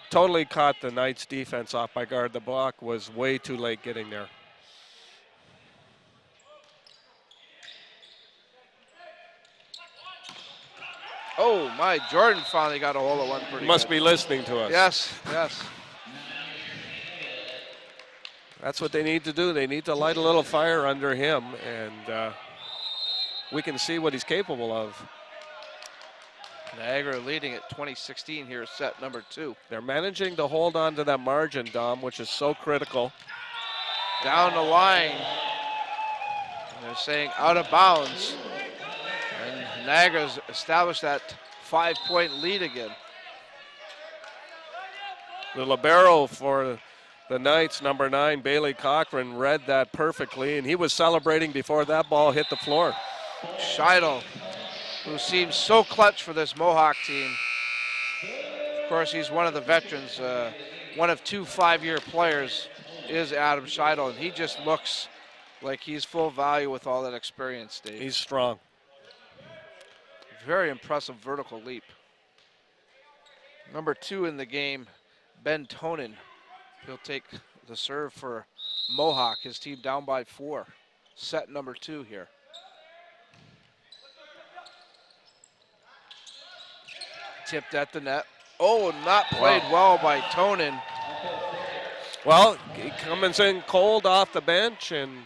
totally caught the Knights defense off by guard. The block was way too late getting there. Oh my, Jordan finally got a hold of one pretty Must good. be listening to us. Yes, yes. That's what they need to do. They need to light a little fire under him, and we can see what he's capable of. Niagara leading at 2016 here, set number 2. They're managing to hold on to that margin, Dom, which is so critical. Down the line. And they're saying out of bounds. And Niagara's established that 5-point lead again. The libero for the Knights, number 9, Bailey Cochran, read that perfectly, and he was celebrating before that ball hit the floor. Scheidl, who seems so clutch for this Mohawk team. Of course, he's one of the veterans. One of 2 5-year players is Adam Scheidl, and he just looks like he's full value with all that experience, Dave. He's strong. Very impressive vertical leap. Number 2 in the game, Ben Tonin. He'll take the serve for Mohawk, his team down by 4. Set number 2 here. Tipped at the net. Oh, not played well by Tonin. Well, he comes in cold off the bench, and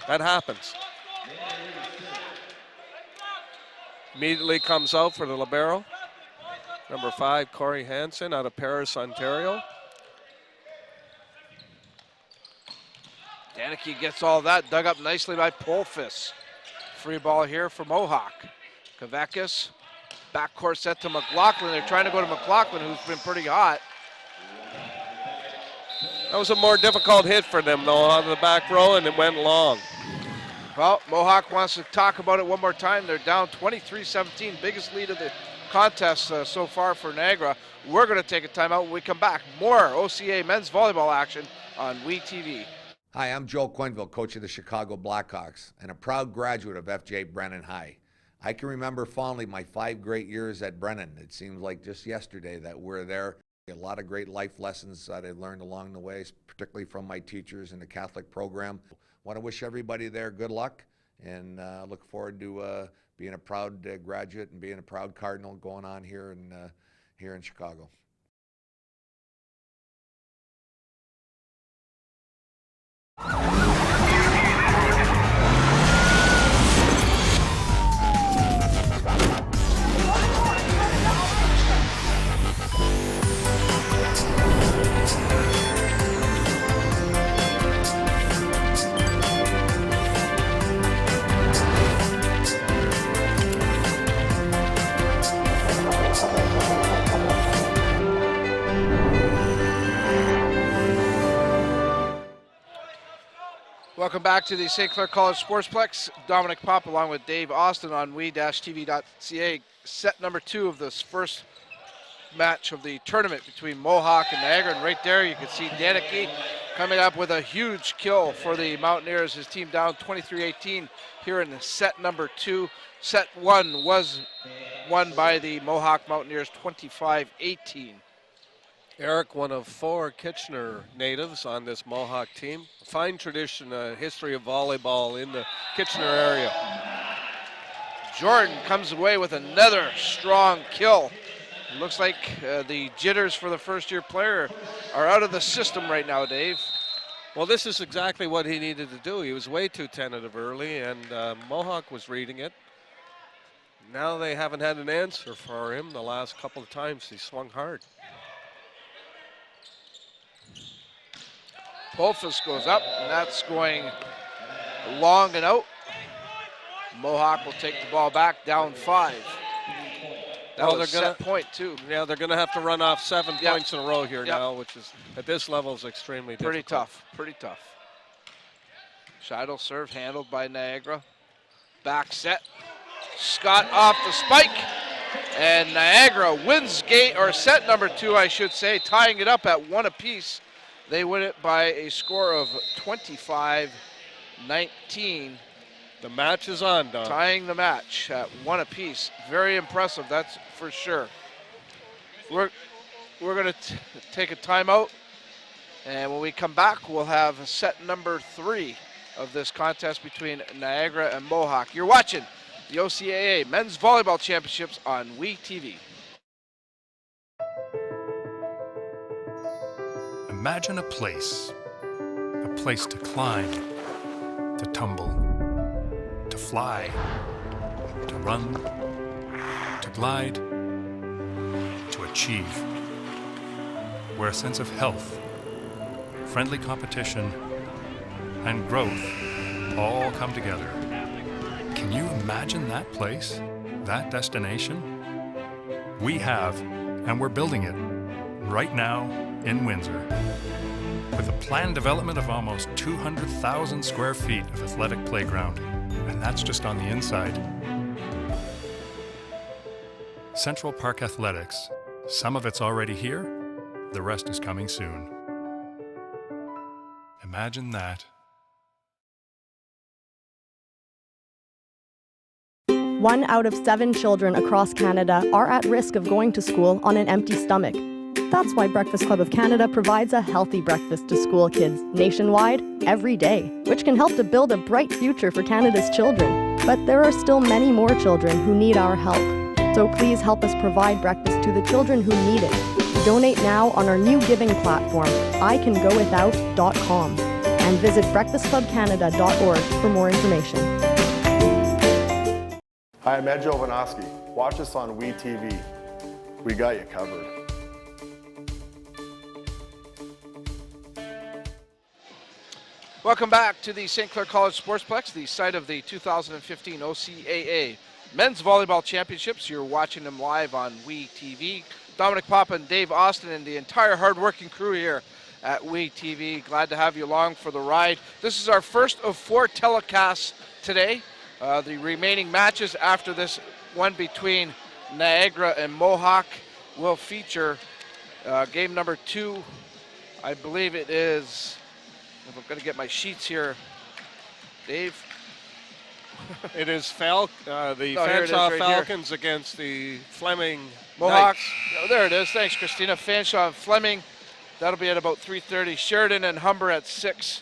that happens. Immediately comes out for the libero. Number 5, Corey Hansen out of Paris, Ontario. Danicki gets all that, dug up nicely by Polfus. Free ball here for Mohawk. Kavakis, backcourt set to McLaughlin. They're trying to go to McLaughlin, who's been pretty hot. That was a more difficult hit for them, though, out of the back row, and it went long. Well, Mohawk wants to talk about it one more time. They're down 23-17, biggest lead of the contest so far for Niagara. We're going to take a timeout when we come back. More OCAA men's volleyball action on WeTV. Hi, I'm Joe Quenville, coach of the Chicago Blackhawks and a proud graduate of FJ Brennan High. I can remember fondly my 5 great years at Brennan. It seems like just yesterday that we're there. A lot of great life lessons that I learned along the way, particularly from my teachers in the Catholic program. Want to wish everybody there good luck, and look forward to being a proud graduate and being a proud Cardinal going on here in Chicago. Welcome back to the St. Clair College Sportsplex. Dominic Pop along with Dave Austin on we-tv.ca. Set number 2 of this first match of the tournament between Mohawk and Niagara. And right there you can see Danicki coming up with a huge kill for the Mountaineers. His team down 23-18 here in set number 2. Set 1 was won by the Mohawk Mountaineers 25-18. Eric, one of 4 Kitchener natives on this Mohawk team. Fine tradition, history of volleyball in the Kitchener area. Jordan comes away with another strong kill. It looks like the jitters for the first-year player are out of the system right now, Dave. Well, this is exactly what he needed to do. He was way too tentative early, and Mohawk was reading it. Now they haven't had an answer for him the last couple of times he swung hard. Polfus goes up, and that's going long and out. Mohawk will take the ball back, down 5. That was a set point, too. Yeah, they're going to have to run off 7 points in a row here now, which is, at this level, is extremely difficult. Pretty tough. Scheidel serve handled by Niagara. Back set. Scott off the spike. And Niagara wins set number 2, I should say, tying it up at 1 apiece. They win it by a score of 25-19. The match is on, Don. Tying the match at 1 apiece. Very impressive, that's for sure. We're going to take a timeout, and when we come back, we'll have set number 3 of this contest between Niagara and Mohawk. You're watching the OCAA Men's Volleyball Championships on WeTV. Imagine a place to climb, to tumble, to fly, to run, to glide, to achieve, where a sense of health, friendly competition, and growth all come together. Can you imagine that place, that destination? We have, and we're building it right now in Windsor, with a planned development of almost 200,000 square feet of athletic playground, and that's just on the inside. Central Park Athletics, some of it's already here, the rest is coming soon. Imagine that. 1 out of 7 children across Canada are at risk of going to school on an empty stomach. That's why Breakfast Club of Canada provides a healthy breakfast to school kids nationwide every day, which can help to build a bright future for Canada's children. But there are still many more children who need our help. So please help us provide breakfast to the children who need it. Donate now on our new giving platform, ICanGoWithout.com, and visit breakfastclubcanada.org for more information. Hi, I'm Ed Jovanovski. Watch us on WeTV. We got you covered. Welcome back to the St. Clair College Sportsplex, the site of the 2015 OCAA Men's Volleyball Championships. You're watching them live on WeTV. Dominic Papa and Dave Austin and the entire hard-working crew here at WeTV. Glad to have you along for the ride. This is our first of 4 telecasts today. The remaining matches after this one between Niagara and Mohawk will feature game number 2. I believe it is, if I'm going to get my sheets here, Dave. It is the Fanshawe Falcons against the Fleming Mohawk. Knights. Oh, there it is. Thanks, Christina. Fanshawe and Fleming. That'll be at about 3:30. Sheridan and Humber at 6.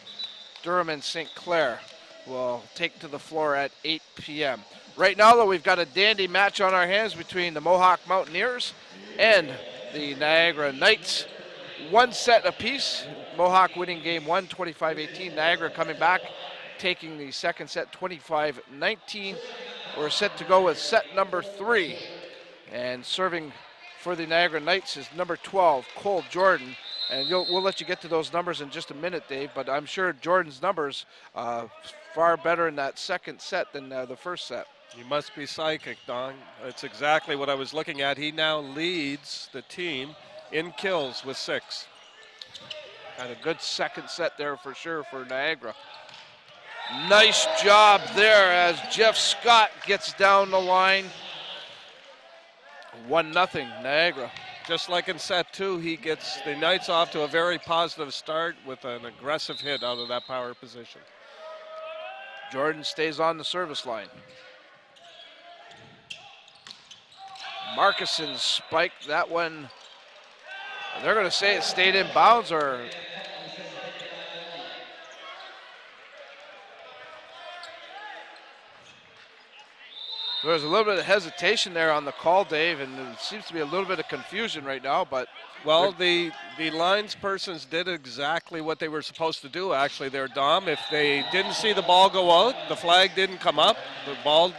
Durham and St. Clair will take to the floor at 8 p.m. Right now, though, we've got a dandy match on our hands between the Mohawk Mountaineers and the Niagara Knights. 1 set apiece. Mohawk winning game 1, 25-18. Niagara coming back, taking the second set, 25-19. We're set to go with set number 3. And serving for the Niagara Knights is number 12, Cole Jordan. And we'll let you get to those numbers in just a minute, Dave, but I'm sure Jordan's numbers far better in that second set than the first set. You must be psychic, Don. That's exactly what I was looking at. He now leads the team in kills with 6. Had a good second set there for sure for Niagara. Nice job there as Jeff Scott gets down the line. 1-0 Niagara. Just like in set 2, he gets the Knights off to a very positive start with an aggressive hit out of that power position. Jordan stays on the service line. Marcuson spiked that one. They're going to say it stayed in bounds, or there was a little bit of hesitation there on the call, Dave, and there seems to be a little bit of confusion right now. But well, the linespersons did exactly what they were supposed to do. Actually, there, Dom. If they didn't see the ball go out, the flag didn't come up. The ball,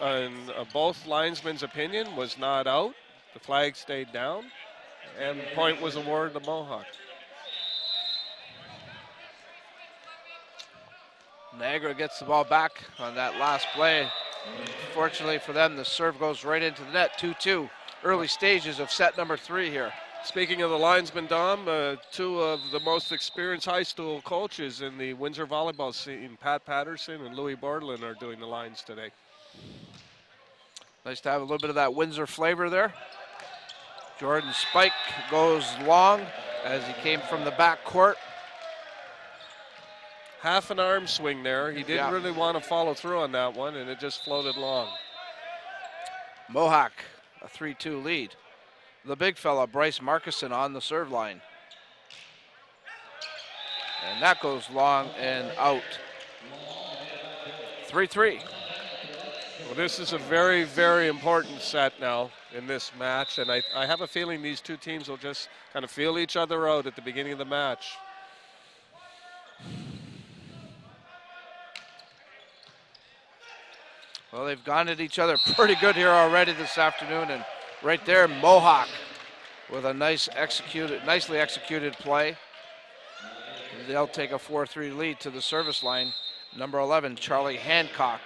in both linesmen's opinion, was not out. The flag stayed down, and the point was awarded to Mohawk. Niagara gets the ball back on that last play. Fortunately for them, the serve goes right into the net. 2-2. Early stages of set number 3 here. Speaking of the linesmen, Dom, 2 of the most experienced high school coaches in the Windsor volleyball scene, Pat Patterson and Louis Bordelin, are doing the lines today. Nice to have a little bit of that Windsor flavor there. Jordan's spike goes long as he came from the back court. Half an arm swing there. He didn't really want to follow through on that one, and it just floated long. Mohawk, a 3-2 lead. The big fella, Bryce Marcuson, on the serve line. And that goes long and out. 3-3. Well, this is a very, very important set now in this match, and I have a feeling these two teams will just kind of feel each other out at the beginning of the match. Well, they've gone at each other pretty good here already this afternoon, and right there, Mohawk with a nicely executed play. They'll take a 4-3 lead to the service line. Number 11, Charlie Hancock,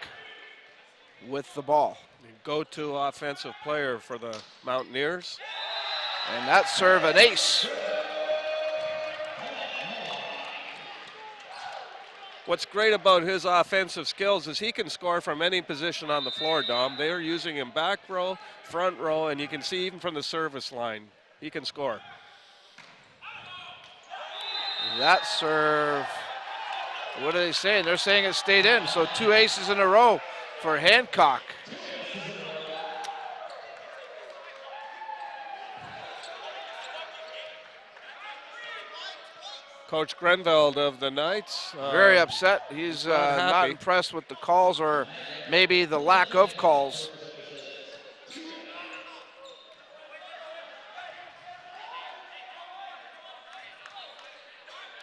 with the ball. Go-to offensive player for the Mountaineers. And that serve, an ace. What's great about his offensive skills is he can score from any position on the floor, Dom. They are using him back row, front row, and you can see even from the service line, he can score. That serve, what are they saying? They're saying it stayed in, so 2 aces in a row for Hancock. Coach Grenveld of the Knights. Very upset. He's not impressed with the calls, or maybe the lack of calls.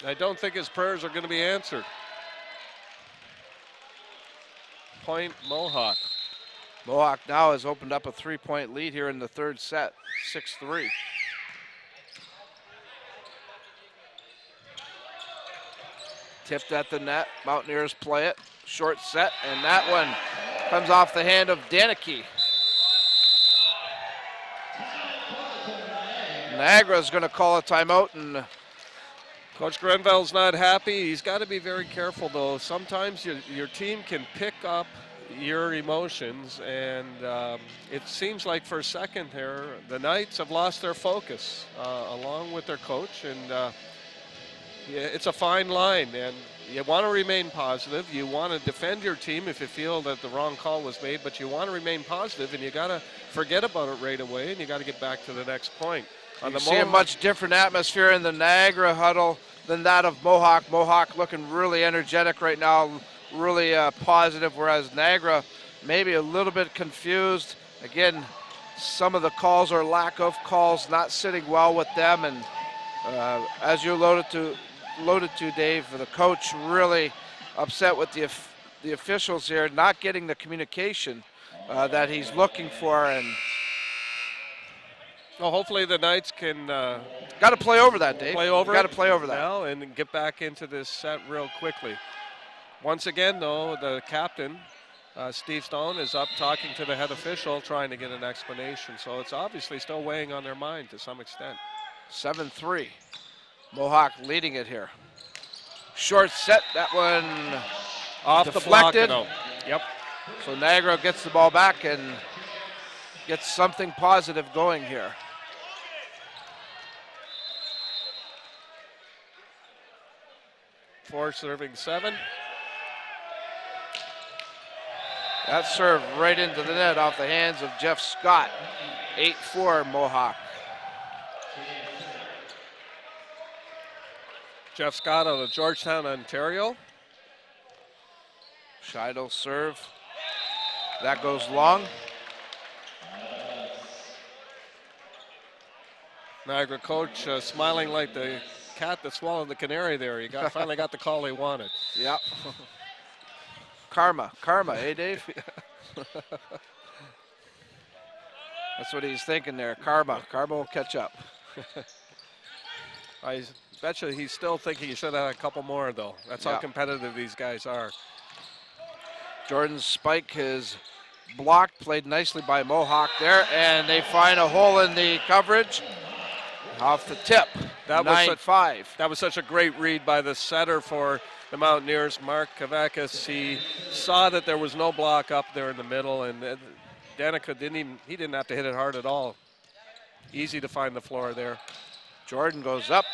I don't think his prayers are going to be answered. Point Mohawk. Mohawk now has opened up a 3-point lead here in the third set, 6-3. Tipped at the net, Mountaineers play it, short set, and that one comes off the hand of Danicki. Niagara's going to call a timeout, and Coach Grenveld's not happy. He's got to be very careful, though. Sometimes your team can pick up your emotions, and it seems like for a second there, the Knights have lost their focus along with their coach, and it's a fine line, and you want to remain positive. You want to defend your team if you feel that the wrong call was made, but you want to remain positive, and you got to forget about it right away, and you got to get back to the next point. You see a much different atmosphere in the Niagara huddle than that of Mohawk. Mohawk looking really energetic right now, really positive, whereas Niagara maybe a little bit confused. Again, some of the calls or lack of calls not sitting well with them, and as you alluded to, Dave, the coach really upset with the officials here, not getting the communication that he's looking for, and well, hopefully the Knights can got to play over that, Dave. Play over. Got to play over that now and get back into this set real quickly. Once again, though, the captain, Steve Stone, is up talking to the head official, trying to get an explanation. So it's obviously still weighing on their mind to some extent. 7-3. Mohawk leading it here. Short set, that one Off deflected. the block. Yep. So Niagara gets the ball back and gets something positive going here. Four serving 7. That serve right into the net off the hands of Jeff Scott. 8-4 Mohawk. Jeff Scott out of Georgetown, Ontario. Scheidel serve. That goes long. Niagara coach smiling like the cat that swallowed the canary there. He finally got the call he wanted. Yep. Karma, eh, Dave? That's what he's thinking there. Karma will catch up. I bet you he's still thinking he should have had a couple more, though. That's how competitive these guys are. Jordan's spike is blocked, played nicely by Mohawk there, and they find a hole in the coverage. Off the tip, 9-5. That was such a great read by the setter for the Mountaineers, Mark Kavakis. He saw that there was no block up there in the middle, and Danica didn't have to hit it hard at all. Easy to find the floor there. Jordan goes up,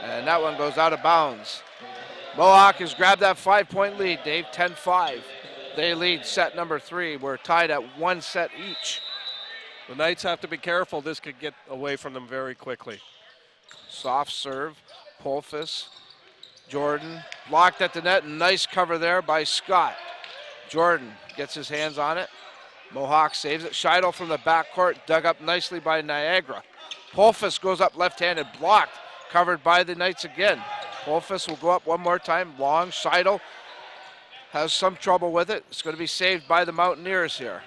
and that one goes out of bounds. Mohawk has grabbed that 5-point lead, Dave, 10-5. They lead set number 3. We're tied at 1 set each. The Knights have to be careful. This could get away from them very quickly. Soft serve, Polfus, Jordan, blocked at the net, nice cover there by Scott. Jordan gets his hands on it. Mohawk saves it. Scheidel from the backcourt, dug up nicely by Niagara. Polfus goes up left-handed, blocked, covered by the Knights again. Polfus will go up one more time, long. Scheidel has some trouble with it. It's going to be saved by the Mountaineers here.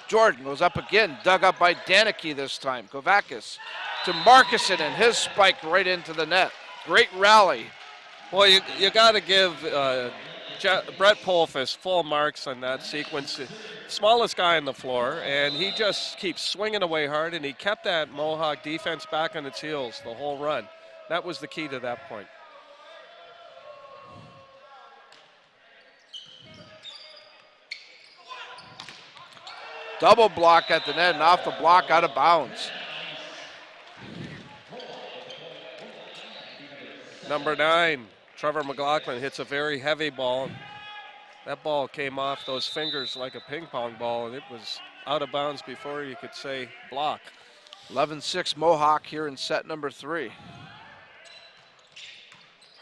Jordan goes up again, dug up by Danicki this time. Kovakis to Markuson, and his spike right into the net. Great rally. Well, you got to give Brett Polfus full marks on that sequence. Smallest guy on the floor, and he just keeps swinging away hard, and he kept that Mohawk defense back on its heels the whole run. That was the key to that point. Double block at the net, and off the block, out of bounds. Number 9, Trevor McLaughlin hits a very heavy ball. That ball came off those fingers like a ping pong ball, and it was out of bounds before you could say block. 11-6 Mohawk here in set number 3.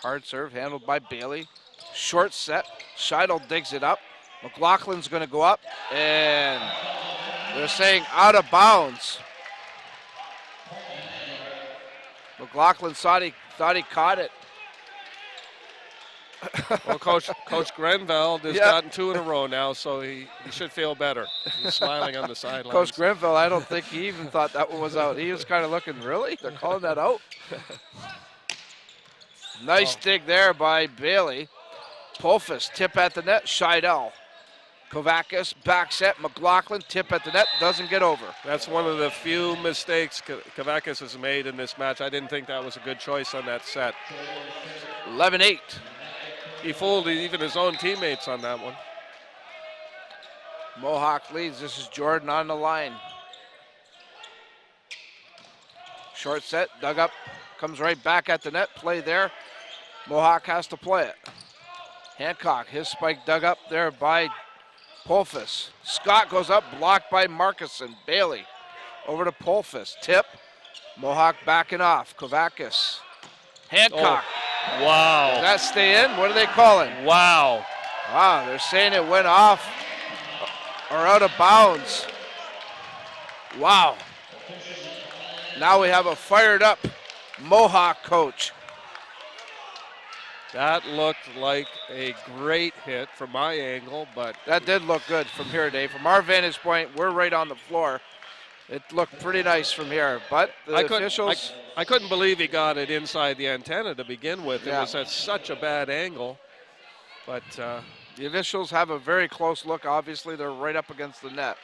Hard serve handled by Bailey. Short set, Scheidel digs it up. McLaughlin's gonna go up, and they're saying out of bounds. McLaughlin thought he caught it. Well, Coach Grenville has gotten 2 in a row now, so he should feel better. He's smiling on the sidelines. Coach Grenville, I don't think he even thought that one was out. He was kind of looking, really? They're calling that out? Nice dig there by Bailey. Polfus, tip at the net, Scheidel. Kovakis, back set, McLaughlin, tip at the net, doesn't get over. That's one of the few mistakes Kavakis has made in this match. I didn't think that was a good choice on that set. 11-8. He fooled even his own teammates on that one. Mohawk leads. This is Jordan on the line. Short set, dug up, comes right back at the net, play there. Mohawk has to play it. Hancock, his spike dug up there by Polfus. Scott goes up, blocked by Markuson. Bailey over to Polfus. Tip. Mohawk backing off. Kovakis. Hancock. Oh, wow. Does that stay in? What are they calling? Wow. Wow, they're saying it went off or out of bounds. Wow. Now we have a fired up Mohawk coach. That looked like a great hit from my angle, but that did look good from here, Dave. From our vantage point, we're right on the floor. It looked pretty nice from here, but the officials... I couldn't believe he got it inside the antenna to begin with. Yeah. It was at such a bad angle, but... the officials have a very close look. Obviously, they're right up against the net.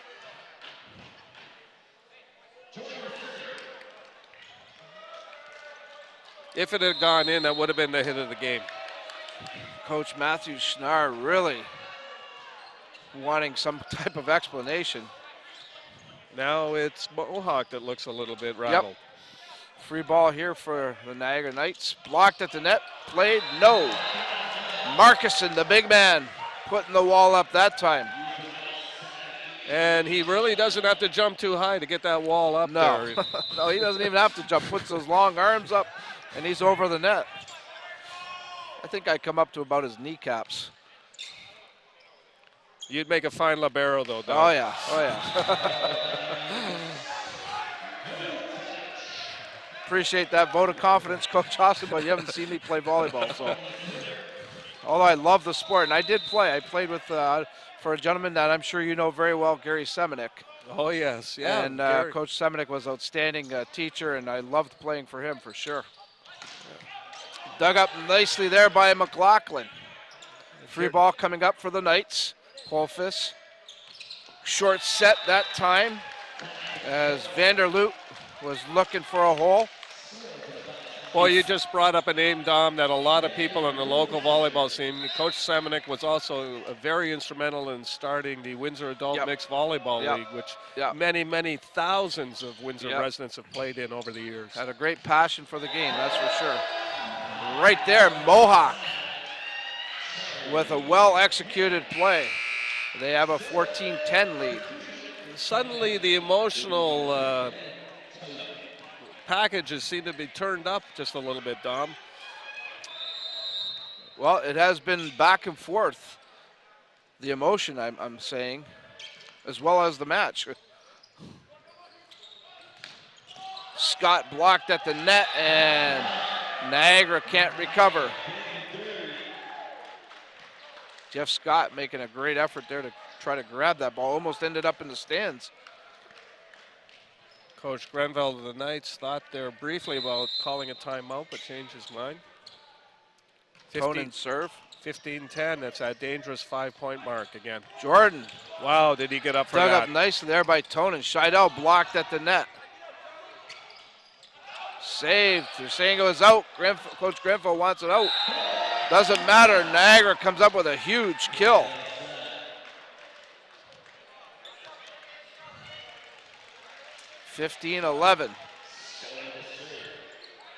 If it had gone in, that would have been the hit of the game. Coach Matthew Schnarr really wanting some type of explanation. Now it's Mohawk that looks a little bit rattled. Yep. Free ball here for the Niagara Knights. Blocked at the net, played, no. Markison, the big man, putting the wall up that time. And he really doesn't have to jump too high to get that wall up No. there. No, he doesn't even have to jump. Puts those long arms up, and he's over the net. I think I come up to about his kneecaps. You'd make a fine libero, though, Don. Oh, yeah. Oh, yeah. Appreciate that vote of confidence, Coach Austin, but you haven't seen me play volleyball. So, although I love the sport, and I did play. I played with for a gentleman that I'm sure you know very well, Gary Semenik. Oh, yes. Yeah. And Gary. Coach Semenik was an outstanding teacher, and I loved playing for him for sure. Dug up nicely there by McLaughlin. Free ball coming up for the Knights. Holfus. Short set that time as Vanderloot was looking for a hole. Well, you just brought up a name, Dom, that a lot of people in the local volleyball scene. Coach Semenik was also very instrumental in starting the Windsor Adult Mixed Volleyball League, which many, many thousands of Windsor residents have played in over the years. Had a great passion for the game, that's for sure. Right there, Mohawk with a well-executed play. They have a 14-10 lead. Suddenly, the emotional packages seem to be turned up just a little bit, Dom. Well, it has been back and forth. The emotion, I'm saying, as well as the match. Scott blocked at the net, and Niagara can't recover. Jeff Scott making a great effort there to try to grab that ball. Almost ended up in the stands. Coach Grenville of the Knights thought there briefly about calling a timeout, but changed his mind. Tonin serve. 15-10, that's that dangerous 5-point mark again. Jordan. Wow, did he get up for Dug that? up nicely there by Tonin. Scheidel blocked at the net. Saved. They're saying it was out. Coach Grenville wants it out. Doesn't matter. Niagara comes up with a huge kill. (15-11).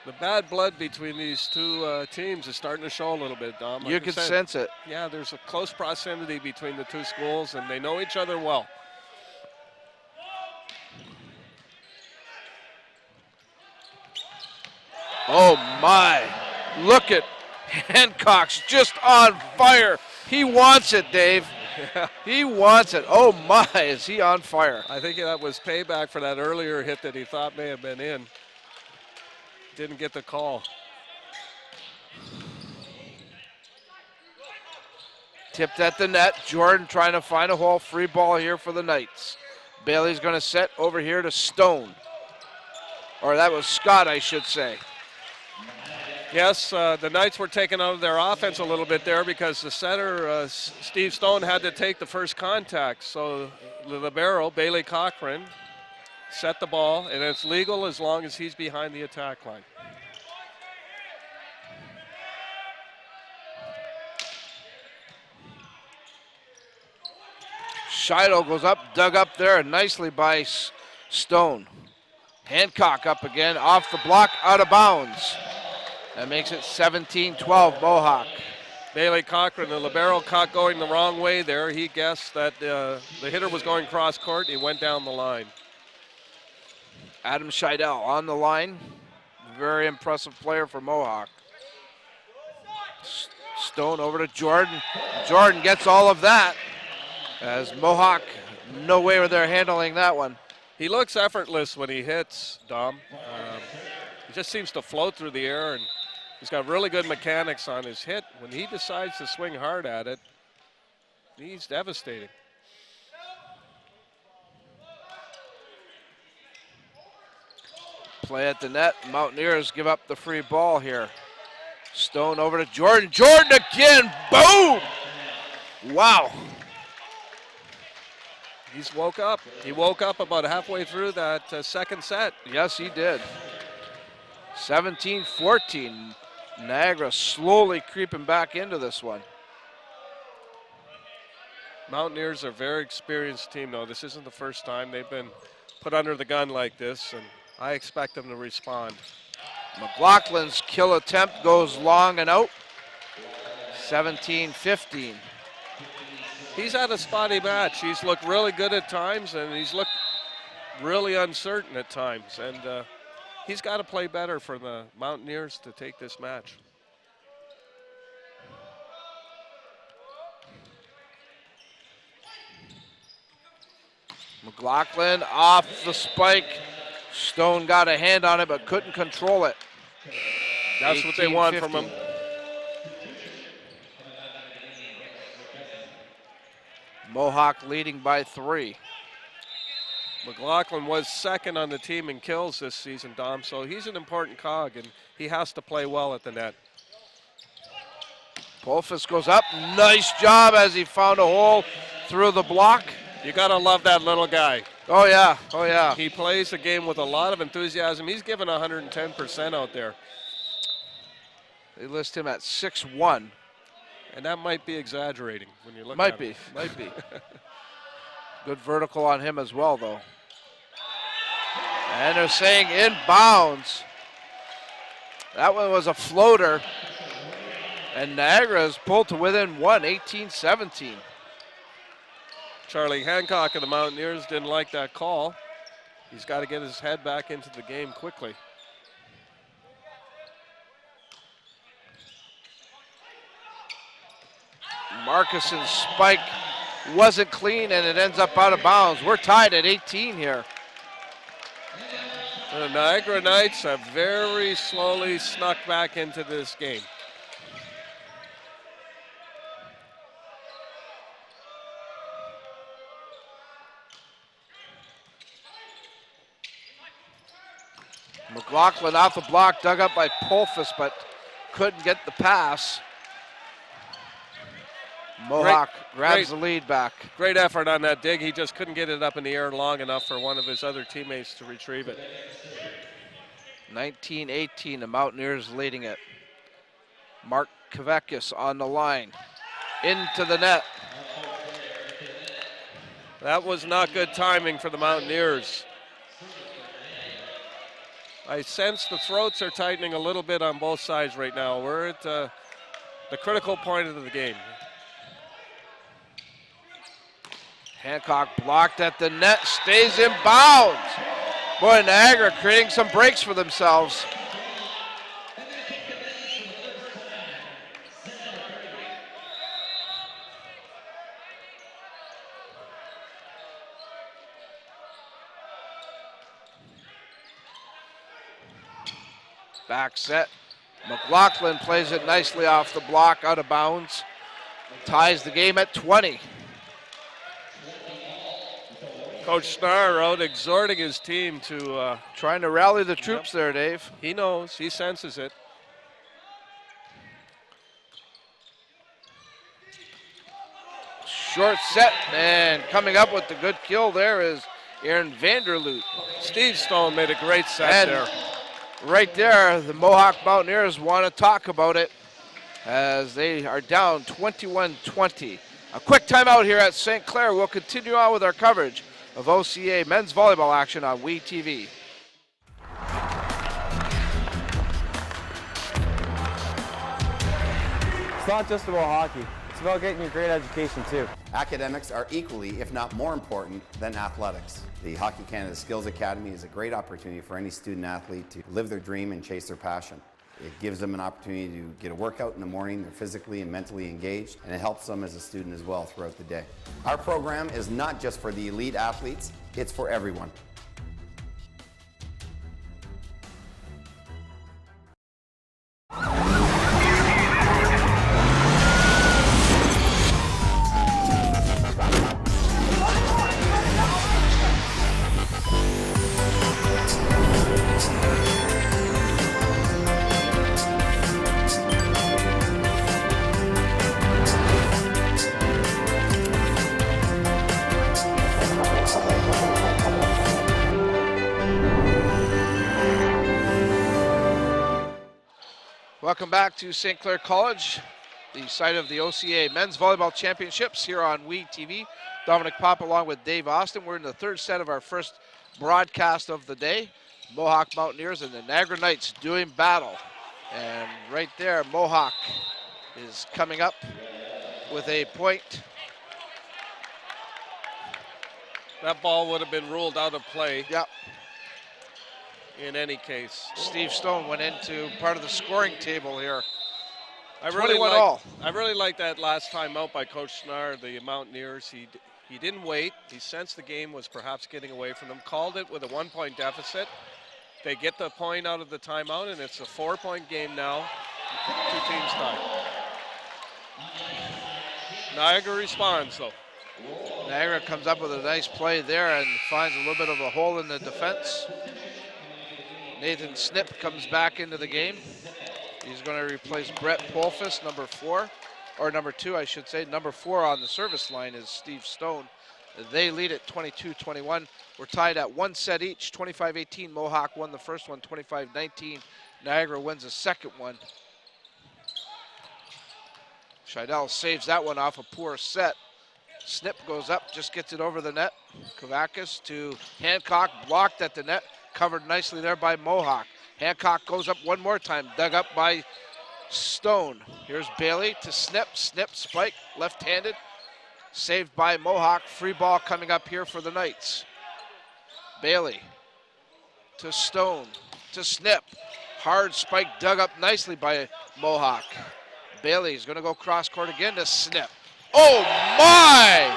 The bad blood between these two teams is starting to show a little bit, Dom. You can sense it. Yeah, there's a close proximity between the two schools, and they know each other well. Oh my, look at Hancock's just on fire. He wants it, Dave. He wants it. Oh my, is he on fire. I think that was payback for that earlier hit that he thought may have been in. Didn't get the call. Tipped at the net. Jordan trying to find a hole. Free ball here for the Knights. Bailey's going to set over here to Stone. Or that was Scott, I should say. Yes, the Knights were taken out of their offense a little bit there because the setter, Steve Stone, had to take the first contact. So the libero, Bailey Cochran, set the ball, and it's legal as long as he's behind the attack line. Scheidel goes up, dug up there nicely by Stone. Hancock up again, off the block, out of bounds. That makes it 17-12 Mohawk. Bailey Cochran, the libero, caught going the wrong way there. He guessed that the hitter was going cross court. He went down the line. Adam Scheidel on the line. Very impressive player for Mohawk. Stone over to Jordan. Jordan gets all of that. As Mohawk, no way where they're handling that one. He looks effortless when he hits, Dom. He just seems to float through the air, and he's got really good mechanics on his hit. When he decides to swing hard at it, he's devastating. Play at the net. Mountaineers give up the free ball here. Stone over to Jordan. Jordan again. Boom! Wow. He's woke up. He woke up about halfway through that second set. Yes, he did. 17-14. Niagara slowly creeping back into this one. Mountaineers are a very experienced team, though. This isn't the first time they've been put under the gun like this, and I expect them to respond. McLaughlin's kill attempt goes long and out. 17-15. He's had a spotty match. He's looked really good at times, and he's looked really uncertain at times. And he's got to play better for the Mountaineers to take this match. McLaughlin off the spike. Stone got a hand on it but couldn't control it. That's what they want from him. Mohawk leading by 3. McLaughlin was second on the team in kills this season, Dom, so he's an important cog, and he has to play well at the net. Polfus goes up. Nice job as he found a hole through the block. You got to love that little guy. Oh, yeah. Oh, yeah. He plays the game with a lot of enthusiasm. He's given 110% out there. They list him at 6'1". And that might be exaggerating when you look at him. Might be. Good vertical on him as well, though. And they're saying inbounds. That one was a floater. And Niagara is pulled to within 1, 18-17. Charlie Hancock of the Mountaineers didn't like that call. He's got to get his head back into the game quickly. Marcuson's spike wasn't clean and it ends up out of bounds. We're tied at 18 here. The Niagara Knights have very slowly snuck back into this game. McLaughlin off the block, dug up by Polfus, but couldn't get the pass. Mohawk grabs the lead back. Great effort on that dig. He just couldn't get it up in the air long enough for one of his other teammates to retrieve it. 19-18, the Mountaineers leading it. Mark Kavekis on the line. Into the net. That was not good timing for the Mountaineers. I sense the throats are tightening a little bit on both sides right now. We're at the critical point of the game. Hancock blocked at the net, stays in bounds. Boy, Niagara creating some breaks for themselves. Back set. McLaughlin plays it nicely off the block, out of bounds. Ties the game at 20. Coach Starr out exhorting his team to... trying to rally the troops there, Dave. He knows, he senses it. Short set, and coming up with the good kill there is Aaron Vanderloot. Steve Stone made a great set there. Right there, the Mohawk Mountaineers want to talk about it as they are down 21-20. A quick timeout here at St. Clair. We'll continue on with our coverage of OCAA men's volleyball action on WeTV. It's not just about hockey. It's about getting your great education too. Academics are equally, if not more important, than athletics. The Hockey Canada Skills Academy is a great opportunity for any student athlete to live their dream and chase their passion. It gives them an opportunity to get a workout in the morning. They're physically and mentally engaged, and it helps them as a student as well throughout the day. Our program is not just for the elite athletes, it's for everyone. Welcome back to St. Clair College, the site of the OCAA Men's Volleyball Championships here on WeTV. Dominic Pop along with Dave Austin. We're in the third set of our first broadcast of the day. Mohawk Mountaineers and the Niagara Knights doing battle. And right there, Mohawk is coming up with a point. That ball would have been ruled out of play. Yep. In any case. Steve Stone went into part of the scoring table here. I really 21 all. I really liked that last time out by Coach Schnarr, the Mountaineers. He didn't wait. He sensed the game was perhaps getting away from them. Called it with a 1-point deficit. They get the point out of the timeout, and it's a 4-point game now. Two teams tied. Niagara responds, though. Niagara comes up with a nice play there and finds a little bit of a hole in the defense. Nathan Snip comes back into the game. He's going to replace Brett Polfus, number 4, or number 2, I should say. Number 4 on the service line is Steve Stone. They lead at 22-21. We're tied at 1 set each. 25-18. Mohawk won the first one. 25-19. Niagara wins the second one. Scheidel saves that one off a poor set. Snip goes up, just gets it over the net. Kavakis to Hancock, blocked at the net. Covered nicely there by Mohawk. Hancock goes up one more time, dug up by Stone. Here's Bailey to Snip. Snip spike, left-handed. Saved by Mohawk. Free ball coming up here for the Knights. Bailey to Stone to Snip. Hard spike dug up nicely by Mohawk. Bailey's going to go cross court again to Snip. Oh my!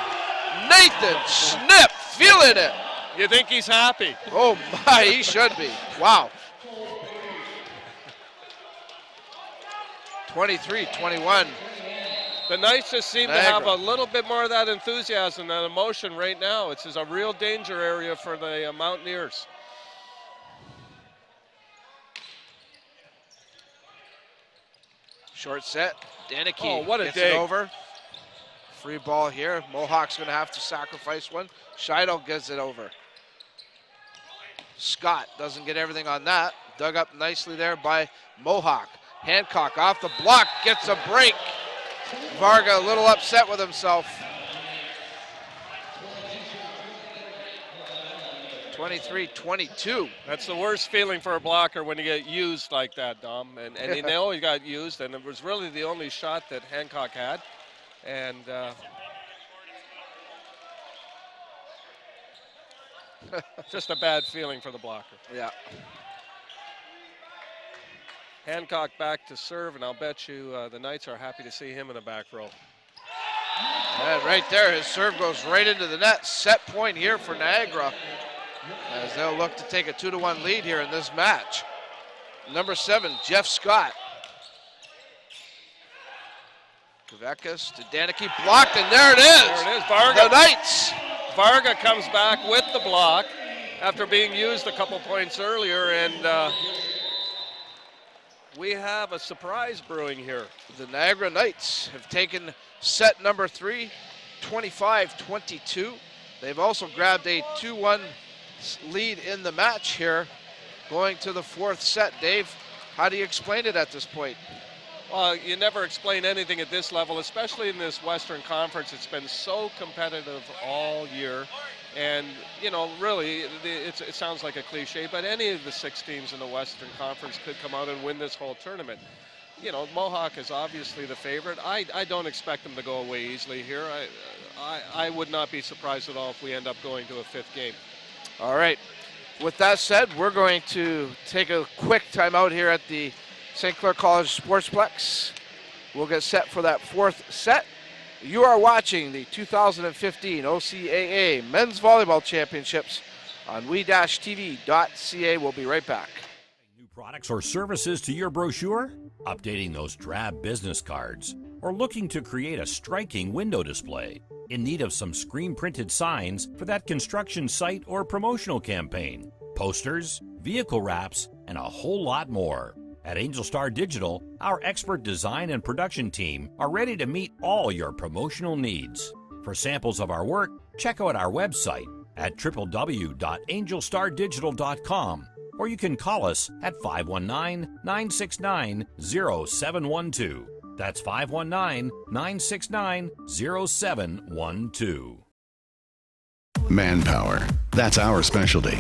Nathan Snip feeling it. You think he's happy? Oh my, he should be. Wow. 23-21. The Knights just seem Niagara to have a little bit more of that enthusiasm and emotion right now. It's a real danger area for the Mountaineers. Short set. Danicki Oh, what a gets dig. it over. Free ball here. Mohawk's going to have to sacrifice one. Scheidel gets it over. Scott doesn't get everything on that. Dug up nicely there by Mohawk. Hancock off the block, gets a break. Varga a little upset with himself. 23-22. That's the worst feeling for a blocker when you get used like that, Dom. And you know he got used, and it was really the only shot that Hancock had. And just a bad feeling for the blocker. Yeah. Hancock back to serve, and I'll bet you the Knights are happy to see him in the back row. And right there, his serve goes right into the net. Set point here for Niagara, as they'll look to take a 2-1 lead here in this match. Number 7, Jeff Scott. Kavakis to Danicki, blocked, and there it is. There it is, Varga. The Knights. Varga comes back with the block after being used a couple points earlier, and we have a surprise brewing here. The Niagara Knights have taken set number 3, 25-22. They've also grabbed a 2-1 lead in the match here, going to the 4th set. Dave, how do you explain it at this point? Well, you never explain anything at this level, especially in this Western Conference. It's been so competitive all year. And, you know, really, it sounds like a cliche, but any of the 6 teams in the Western Conference could come out and win this whole tournament. You know, Mohawk is obviously the favorite. I don't expect them to go away easily here. I would not be surprised at all if we end up going to a 5th game. All right. With that said, we're going to take a quick timeout here at the St. Clair College Sportsplex. We'll get set for that 4th set. You are watching the 2015 OCAA Men's Volleyball Championships on we-tv.ca. We'll be right back. New products or services to your brochure? Updating those drab business cards? Or looking to create a striking window display? In need of some screen-printed signs for that construction site or promotional campaign? Posters, vehicle wraps, and a whole lot more. At Angel Star Digital, our expert design and production team are ready to meet all your promotional needs. For samples of our work, check out our website at www.angelstardigital.com or you can call us at 519-969-0712. That's 519-969-0712. Manpower. That's our specialty.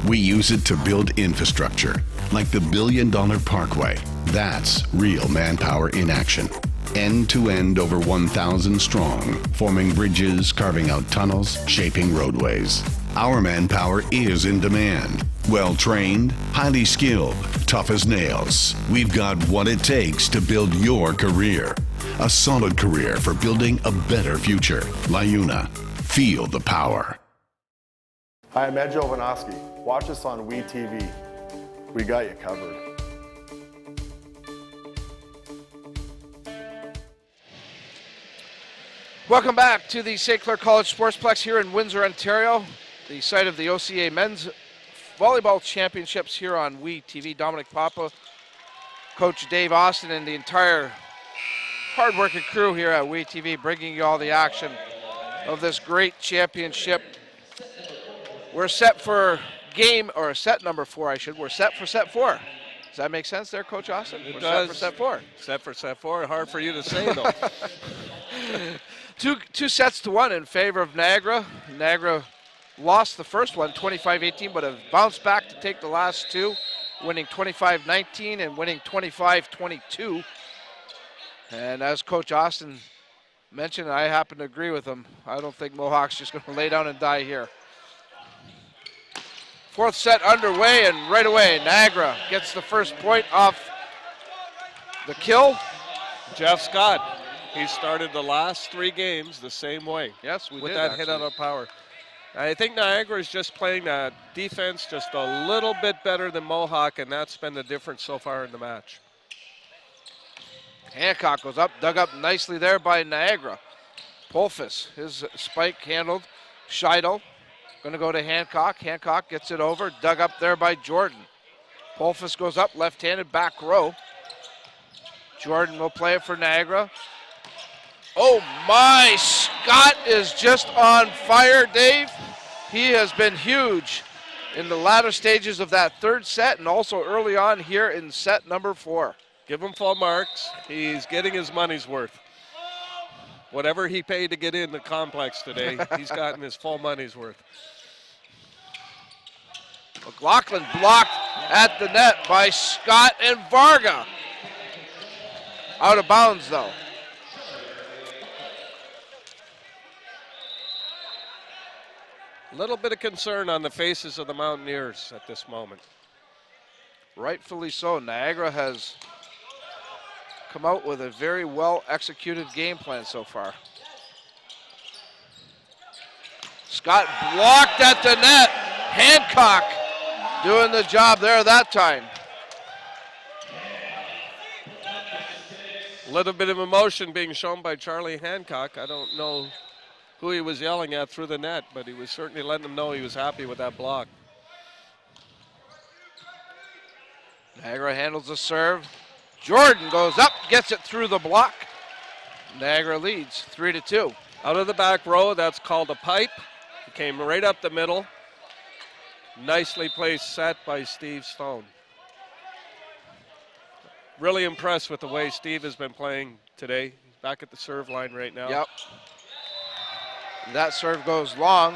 We use it to build infrastructure, like the $1 billion Parkway. That's real manpower in action. End to end, over 1,000 strong, forming bridges, carving out tunnels, shaping roadways. Our manpower is in demand. Well trained, highly skilled, tough as nails. We've got what it takes to build your career. A solid career for building a better future. LiUNA. Feel the power. Hi, I'm Ed Jovanovski. Watch us on WeTV. We got you covered. Welcome back to the St. Clair College Sportsplex here in Windsor, Ontario, the site of the OCAA Men's Volleyball Championships here on WeTV. Dominic Papa, Coach Dave Austin, and the entire hard-working crew here at WeTV bringing you all the action of this great championship. We're set for set number 4, I should. We're set for set 4. Does that make sense there, Coach Austin? It We're does. set for set 4. Set for set 4. Hard for you to say, though. Two sets to 1 in favor of Niagara. Niagara lost the first one, 25-18, but have bounced back to take the last two, winning 25-19 and winning 25-22. And as Coach Austin mentioned, I happen to agree with him. I don't think Mohawk's just going to lay down and die here. Fourth set underway, and right away, Niagara gets the first point off the kill. Jeff Scott, he started the last 3 games the same way. Yes, we with did, that actually. hit out of power. I think Niagara is just playing that defense just a little bit better than Mohawk, and that's been the difference so far in the match. Hancock goes up, dug up nicely there by Niagara. Polfus, his spike handled. Scheidel going to go to Hancock. Hancock gets it over, dug up there by Jordan. Polfus goes up, left-handed back row. Jordan will play it for Niagara. Oh my, Scott is just on fire, Dave. He has been huge in the latter stages of that third set and also early on here in set number 4. Give him full marks. He's getting his money's worth. Whatever he paid to get in the complex today, he's gotten his full money's worth. McLaughlin blocked at the net by Scott and Varga. Out of bounds, though. A little bit of concern on the faces of the Mountaineers at this moment. Rightfully so. Niagara has come out with a very well executed game plan so far. Scott blocked at the net. Hancock doing the job there that time. A little bit of emotion being shown by Charlie Hancock. I don't know who he was yelling at through the net, but he was certainly letting them know he was happy with that block. Niagara handles the serve. Jordan goes up, gets it through the block. Niagara leads 3-2. Out of the back row, that's called a pipe. It came right up the middle. Nicely placed set by Steve Stone. Really impressed with the way Steve has been playing today. He's back at the serve line right now. Yep. That serve goes long.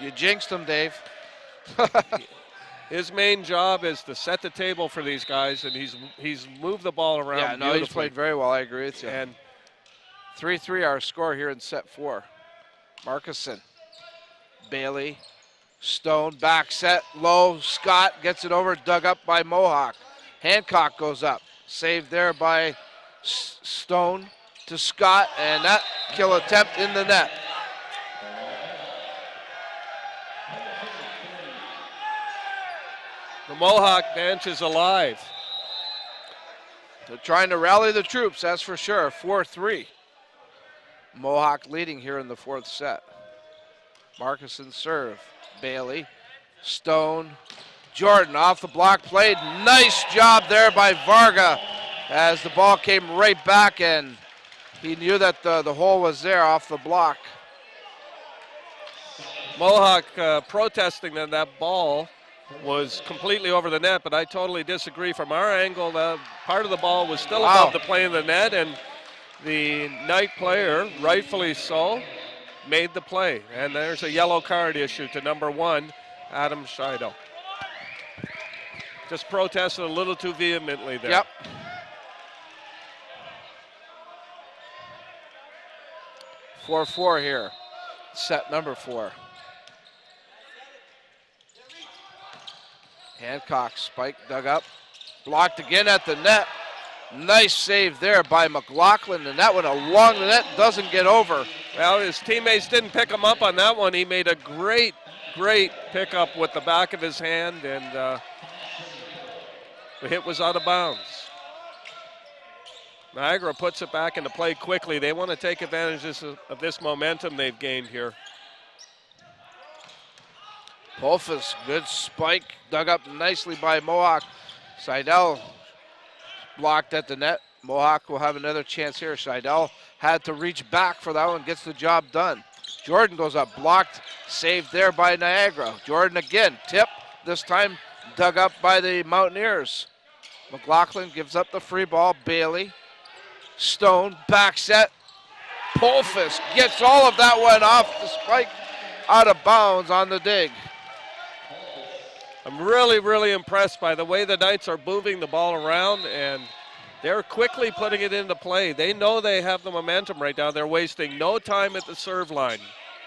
You jinxed him, Dave. His main job is to set the table for these guys, and he's moved the ball around beautifully. He's played very well. I agree with you. And 3-3 our score here in set 4. Marcuson, Bailey, Stone, back set, low. Scott gets it over, dug up by Mohawk. Hancock goes up, saved there by Stone to Scott, and that kill attempt in the net. the Mohawk bench is alive. They're trying to rally the troops, that's for sure. 4-3. Mohawk leading here in the 4th set. Marcuson serve. Bailey, Stone, Jordan off the block, played. Nice job there by Varga as the ball came right back, and he knew that the hole was there off the block. Mohawk protesting that ball was completely over the net, but I totally disagree. From our angle, part of the ball was still above the plane of the net, and the Knight player, rightfully so, made the play. And there's a yellow card issue to number 1, Adam Scheidel. Just protested a little too vehemently there. Yep. 4-4 here. Set number 4. Hancock spike dug up. Blocked again at the net. Nice save there by McLaughlin, and that one along the net doesn't get over. Well, his teammates didn't pick him up on that one. He made a great pickup with the back of his hand, and the hit was out of bounds. Niagara puts it back into play quickly. They want to take advantage of this momentum they've gained here. Polfus, good spike, dug up nicely by Mohawk. Seidel blocked at the net. Mohawk will have another chance here. Seidel had to reach back for that one, gets the job done. Jordan goes up, blocked, saved there by Niagara. Jordan again, tip, this time dug up by the Mountaineers. McLaughlin gives up the free ball. Bailey, Stone, back set. Polfus gets all of that one off the spike, out of bounds on the dig. I'm really impressed by the way the Knights are moving the ball around, and they're quickly putting it into play. They know they have the momentum right now. They're wasting no time at the serve line,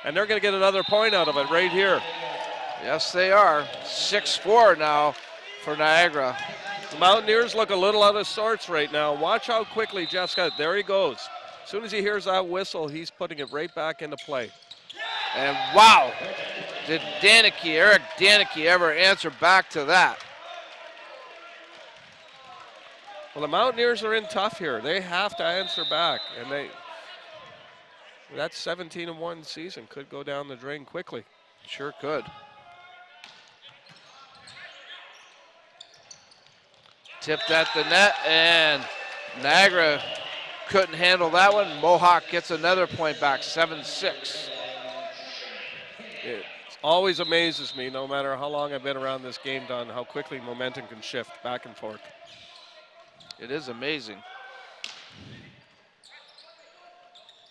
and they're going to get another point out of it right here. Yes, they are. 6-4 now for Niagara. The Mountaineers look a little out of sorts right now. Watch how quickly Jeff's got it. There he goes. As soon as he hears that whistle, he's putting it right back into play. And wow, did Eric Danicke ever answer back to that? Well, the Mountaineers are in tough here. They have to answer back, and that 17-1 season could go down the drain quickly. Sure could. Tipped at the net, and Niagara couldn't handle that one. Mohawk gets another point back, 7-6. It always amazes me, no matter how long I've been around this game, Don, how quickly momentum can shift back and forth. It is amazing.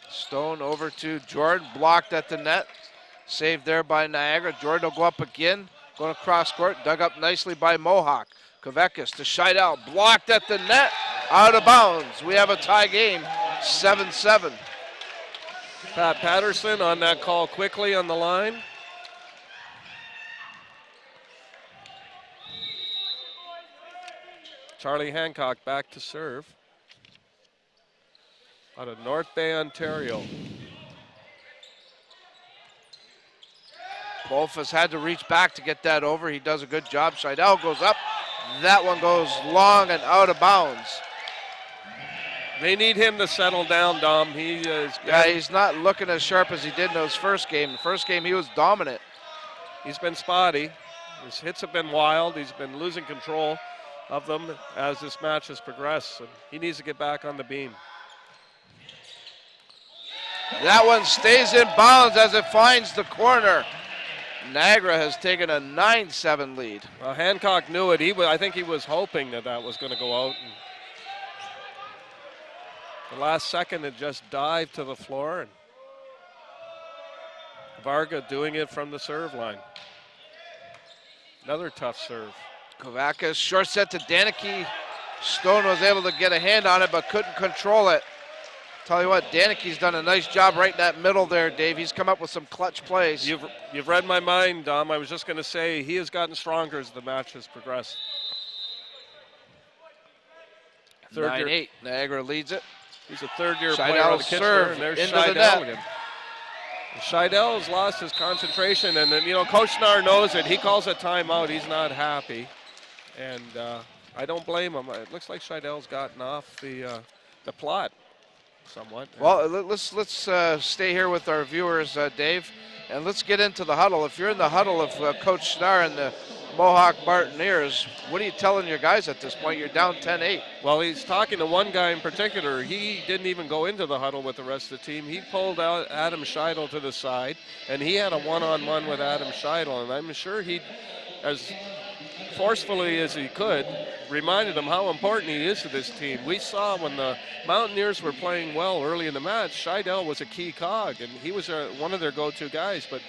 Stone over to Jordan, blocked at the net. Saved there by Niagara. Jordan will go up again, going across court, dug up nicely by Mohawk. Kvekis to Scheidel, blocked at the net, out of bounds. We have a tie game, 7-7. Pat Patterson on that call quickly on the line. Charlie Hancock back to serve. Out of North Bay, Ontario. Polfus had to reach back to get that over. He does a good job. Scheidel goes up. That one goes long and out of bounds. They need him to settle down, Dom. He's not looking as sharp as he did in his first game. The first game, he was dominant. He's been spotty. His hits have been wild. He's been losing control of them as this match has progressed. And he needs to get back on the beam. That one stays in bounds as it finds the corner. Niagara has taken a 9-7 lead. Well, Hancock knew it. I think he was hoping that was going to go out. And the last second, it just dived to the floor. And Varga doing it from the serve line. Another tough serve. Kvekis, short set to Danicke. Stone was able to get a hand on it, but couldn't control it. Tell you what, Danicke's done a nice job right in that middle there, Dave. He's come up with some clutch plays. You've read my mind, Dom. I was just going to say he has gotten stronger as the match has progressed. 9-8. Niagara leads it. He's a third-year player on the Kitchener, and there's Scheidel again. Scheidel has lost his concentration, and then, Coach Schnarr knows it. He calls a timeout. He's not happy, and I don't blame him. It looks like Scheidel's gotten off the plot somewhat. Well, let's stay here with our viewers, Dave, and let's get into the huddle. If you're in the huddle of Coach Schnarr and the Mohawk Mountaineers, what are you telling your guys at this point? You're down 10-8. Well, he's talking to one guy in particular. He didn't even go into the huddle with the rest of the team. He pulled out Adam Scheidel to the side, and he had a one-on-one with Adam Scheidel, and I'm sure he'd as forcefully as he could, reminded him how important he is to this team. We saw when the Mountaineers were playing well early in the match, Scheidel was a key cog, and he was one of their go-to guys. But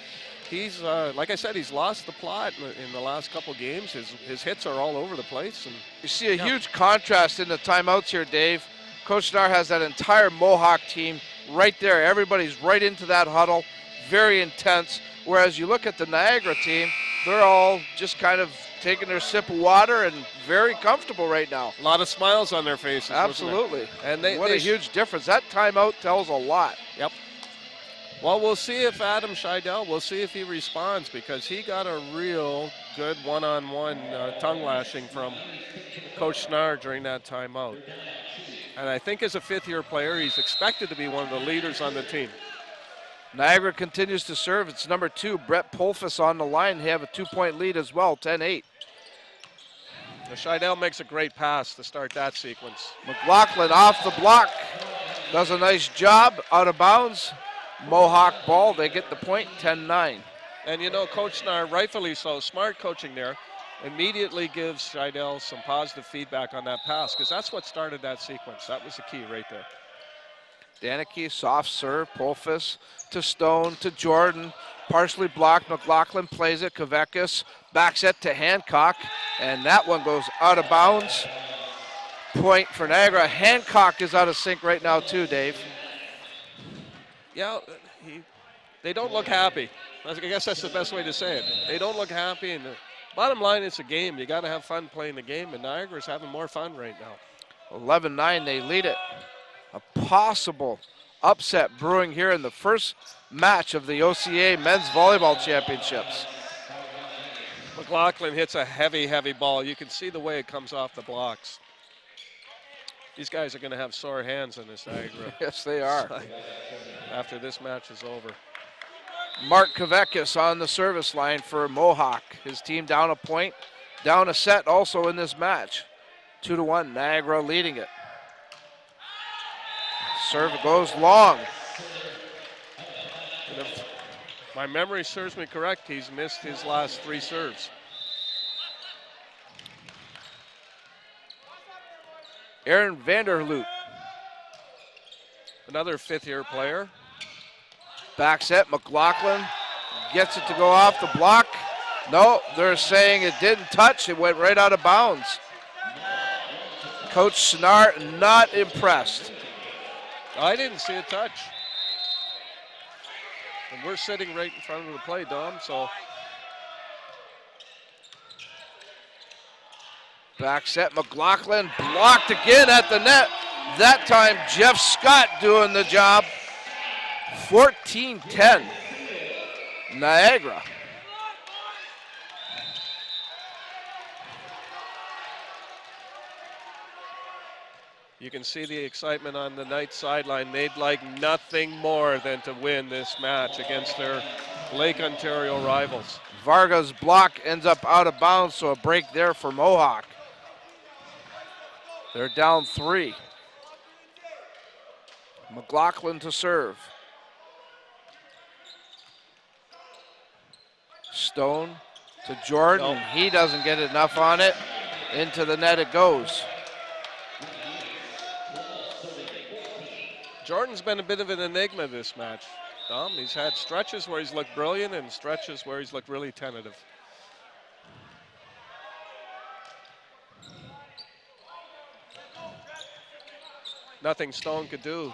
he's, like I said, he's lost the plot in the last couple games. His hits are all over the place. And you see a huge contrast in the timeouts here, Dave. Coach Nar has that entire Mohawk team right there. Everybody's right into that huddle, very intense. Whereas you look at the Niagara team, they're all just kind of taking their sip of water and very comfortable right now. A lot of smiles on their faces. Absolutely. And what a huge difference. That timeout tells a lot. Yep. Well, we'll see if Adam Scheidel, we'll see if he responds, because he got a real good one-on-one tongue lashing from Coach Snar during that timeout. And I think as a fifth-year player, he's expected to be one of the leaders on the team. Niagara continues to serve. It's number 2, Brett Polfus on the line. They have a 2-point lead as well, 10-8. Scheidel makes a great pass to start that sequence. McLaughlin off the block. Does a nice job, out of bounds. Mohawk ball, they get the point, 10-9. And you know, Coach Snar, rightfully so, smart coaching there, immediately gives Scheidel some positive feedback on that pass, because that's what started that sequence. That was the key right there. Danicke, soft serve, Polfus to Stone, to Jordan, partially blocked. McLaughlin plays it, Kavekis backs it to Hancock, and that one goes out of bounds. Point for Niagara. Hancock is out of sync right now too, Dave. Yeah, they don't look happy. I guess that's the best way to say it. They don't look happy, and the bottom line, it's a game. You got to have fun playing the game, and Niagara's having more fun right now. 11-9, they lead it. A possible upset brewing here in the first match of the OCAA Men's Volleyball Championships. McLaughlin hits a heavy, heavy ball. You can see the way it comes off the blocks. These guys are going to have sore hands in this Niagara. Yes, they are. After this match is over. Mark Kavekis on the service line for Mohawk. His team down a point, down a set also in this match. 2-1, Niagara leading it. Serve goes long. And if my memory serves me correct, he's missed his last 3 serves. Aaron Vanderloot. Another fifth-year player. Back set, McLaughlin gets it to go off the block. No, they're saying it didn't touch. It went right out of bounds. Coach Snar not impressed. I didn't see a touch. And we're sitting right in front of the play, Dom, so. Back set, McLaughlin blocked again at the net. That time, Jeff Scott doing the job. 14-10, Niagara. You can see the excitement on the Knights sideline. They'd like nothing more than to win this match against their Lake Ontario rivals. Varga's block ends up out of bounds, so a break there for Mohawk. They're down 3. McLaughlin to serve. Stone to Jordan. Nope. He doesn't get enough on it. Into the net it goes. Jordan's been a bit of an enigma this match, Dom. He's had stretches where he's looked brilliant and stretches where he's looked really tentative. Nothing Stone could do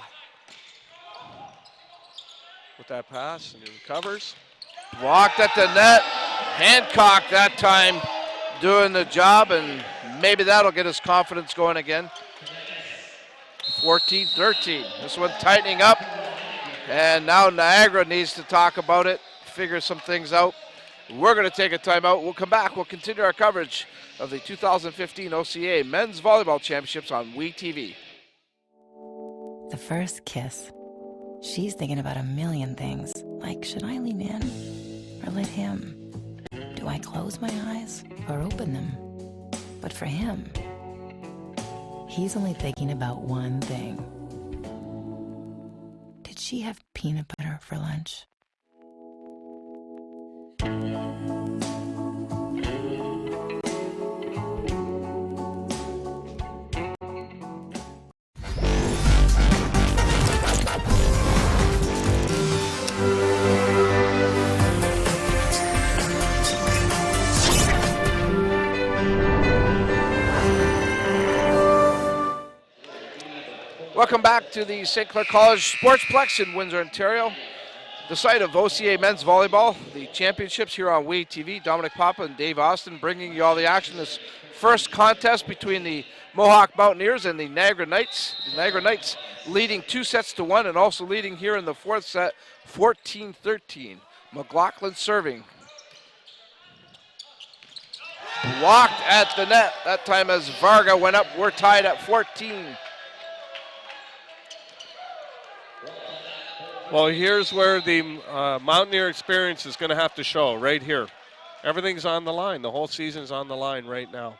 with that pass, and he recovers. Blocked at the net. Hancock that time doing the job, and maybe that'll get his confidence going again. 14-13. This one tightening up, and now Niagara needs to talk about it, figure some things out. We're going to take a timeout. We'll come back. We'll continue our coverage of the 2015 OCAA Men's Volleyball Championships on WeTV. The first kiss. She's thinking about a million things, like should I lean in or let him? Do I close my eyes or open them? But for him, he's only thinking about one thing. Did she have peanut butter for lunch? Welcome back to the St. Clair College Sportsplex in Windsor, Ontario. The site of OCAA men's volleyball, the championships here on WE TV. Dominic Papa and Dave Austin bringing you all the action. This first contest between the Mohawk Mountaineers and the Niagara Knights. The Niagara Knights leading 2-1 and also leading here in the fourth set 14-13. McLaughlin serving. Blocked at the net. That time as Varga went up, we're tied at 14. Well, here's where the Mountaineer experience is going to have to show, right here. Everything's on the line. The whole season's on the line right now.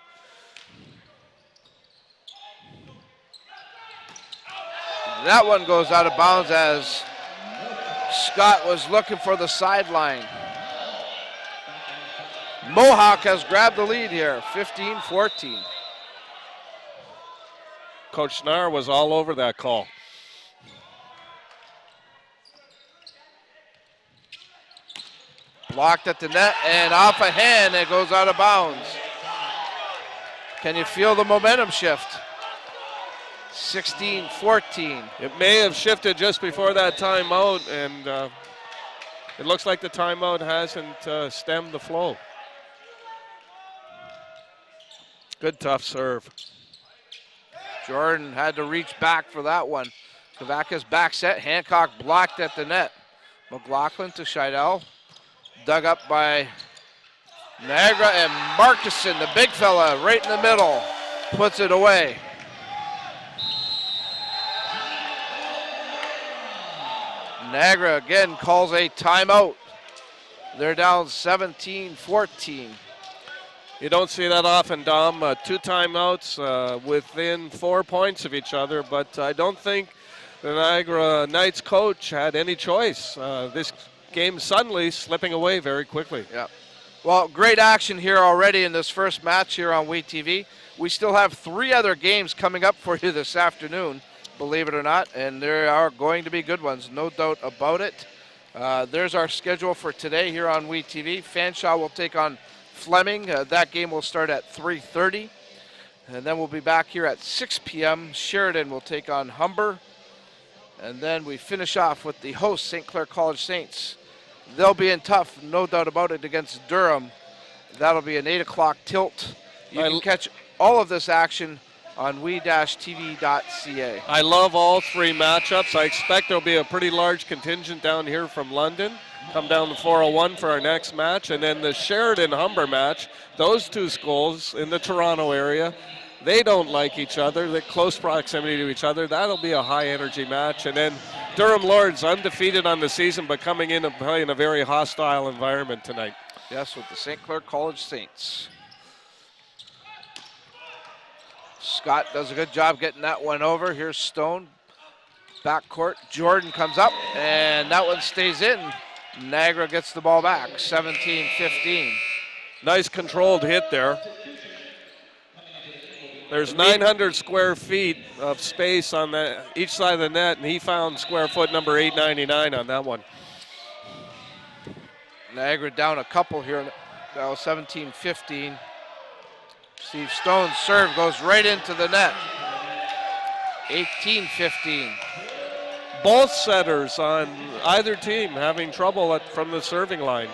That one goes out of bounds as Scott was looking for the sideline. Mohawk has grabbed the lead here, 15-14. Coach Schnarr was all over that call. Blocked at the net and off a hand, it goes out of bounds. Can you feel the momentum shift? 16-14. It may have shifted just before that timeout, and it looks like the timeout hasn't stemmed the flow. Good tough serve. Jordan had to reach back for that one. Kavakis back set, Hancock blocked at the net. McLaughlin to Scheidel. Dug up by Niagara, and Markuson, the big fella, right in the middle, puts it away. Niagara again calls a timeout. They're down 17-14. You don't see that often, Dom. 2 timeouts within 4 points of each other, but I don't think the Niagara Knights coach had any choice. This game suddenly slipping away very quickly. Yeah. Well, great action here already in this first match here on WE TV. We still have 3 other games coming up for you this afternoon, believe it or not, and there are going to be good ones, no doubt about it. There's our schedule for today here on WE TV. Fanshawe will take on Fleming. That game will start at 3:30, and then we'll be back here at 6 p.m. Sheridan will take on Humber, and then we finish off with the host, St. Clair College Saints. They'll be in tough, no doubt about it, against Durham. That'll be an 8 o'clock tilt. You can catch all of this action on we-tv.ca. I love all 3 matchups. I expect there'll be a pretty large contingent down here from London. Come down to 401 for our next match. And then the Sheridan-Humber match, those 2 schools in the Toronto area, they don't like each other. They're close proximity to each other. That'll be a high-energy match. And then Durham Lords, undefeated on the season, but coming in and playing in a very hostile environment tonight. Yes, with the St. Clair College Saints. Scott does a good job getting that one over. Here's Stone, backcourt. Jordan comes up, and that one stays in. Niagara gets the ball back, 17-15. Nice controlled hit there. There's 900 square feet of space on each side of the net, and he found square foot number 899 on that one. Niagara down a couple here, now 17-15. Steve Stone's serve goes right into the net, 18-15. Both setters on either team having trouble from the serving line.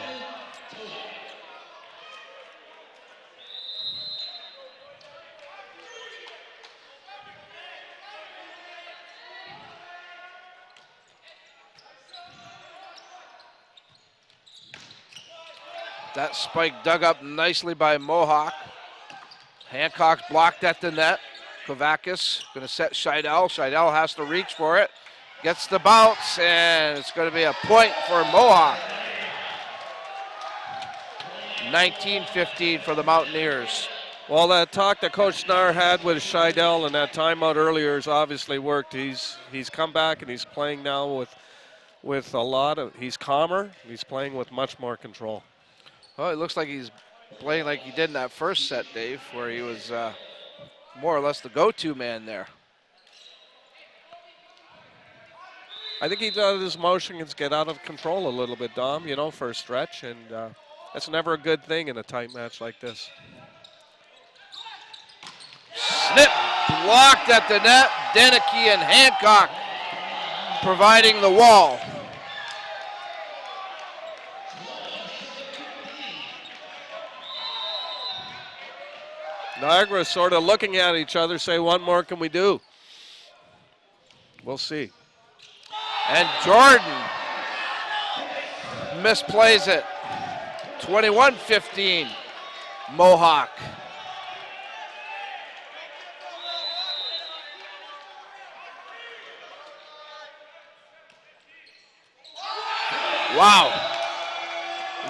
That spike dug up nicely by Mohawk. Hancock's blocked at the net. Kavakis going to set Scheidel. Scheidel has to reach for it. Gets the bounce, and it's going to be a point for Mohawk. 19-15 for the Mountaineers. Well, that talk that Coach Schnarr had with Scheidel and that timeout earlier has obviously worked. He's come back and he's playing now with a lot of, he's calmer. He's playing with much more control. Well, it looks like he's playing like he did in that first set, Dave, where he was more or less the go-to man there. I think he let his motions get out of control a little bit, Dom, you know, for a stretch, and that's never a good thing in a tight match like this. Snip, blocked at the net. Deneke and Hancock providing the wall. Niagara sort of looking at each other, say, what more can we do? We'll see. And Jordan misplays it. 21-15, Mohawk. Wow.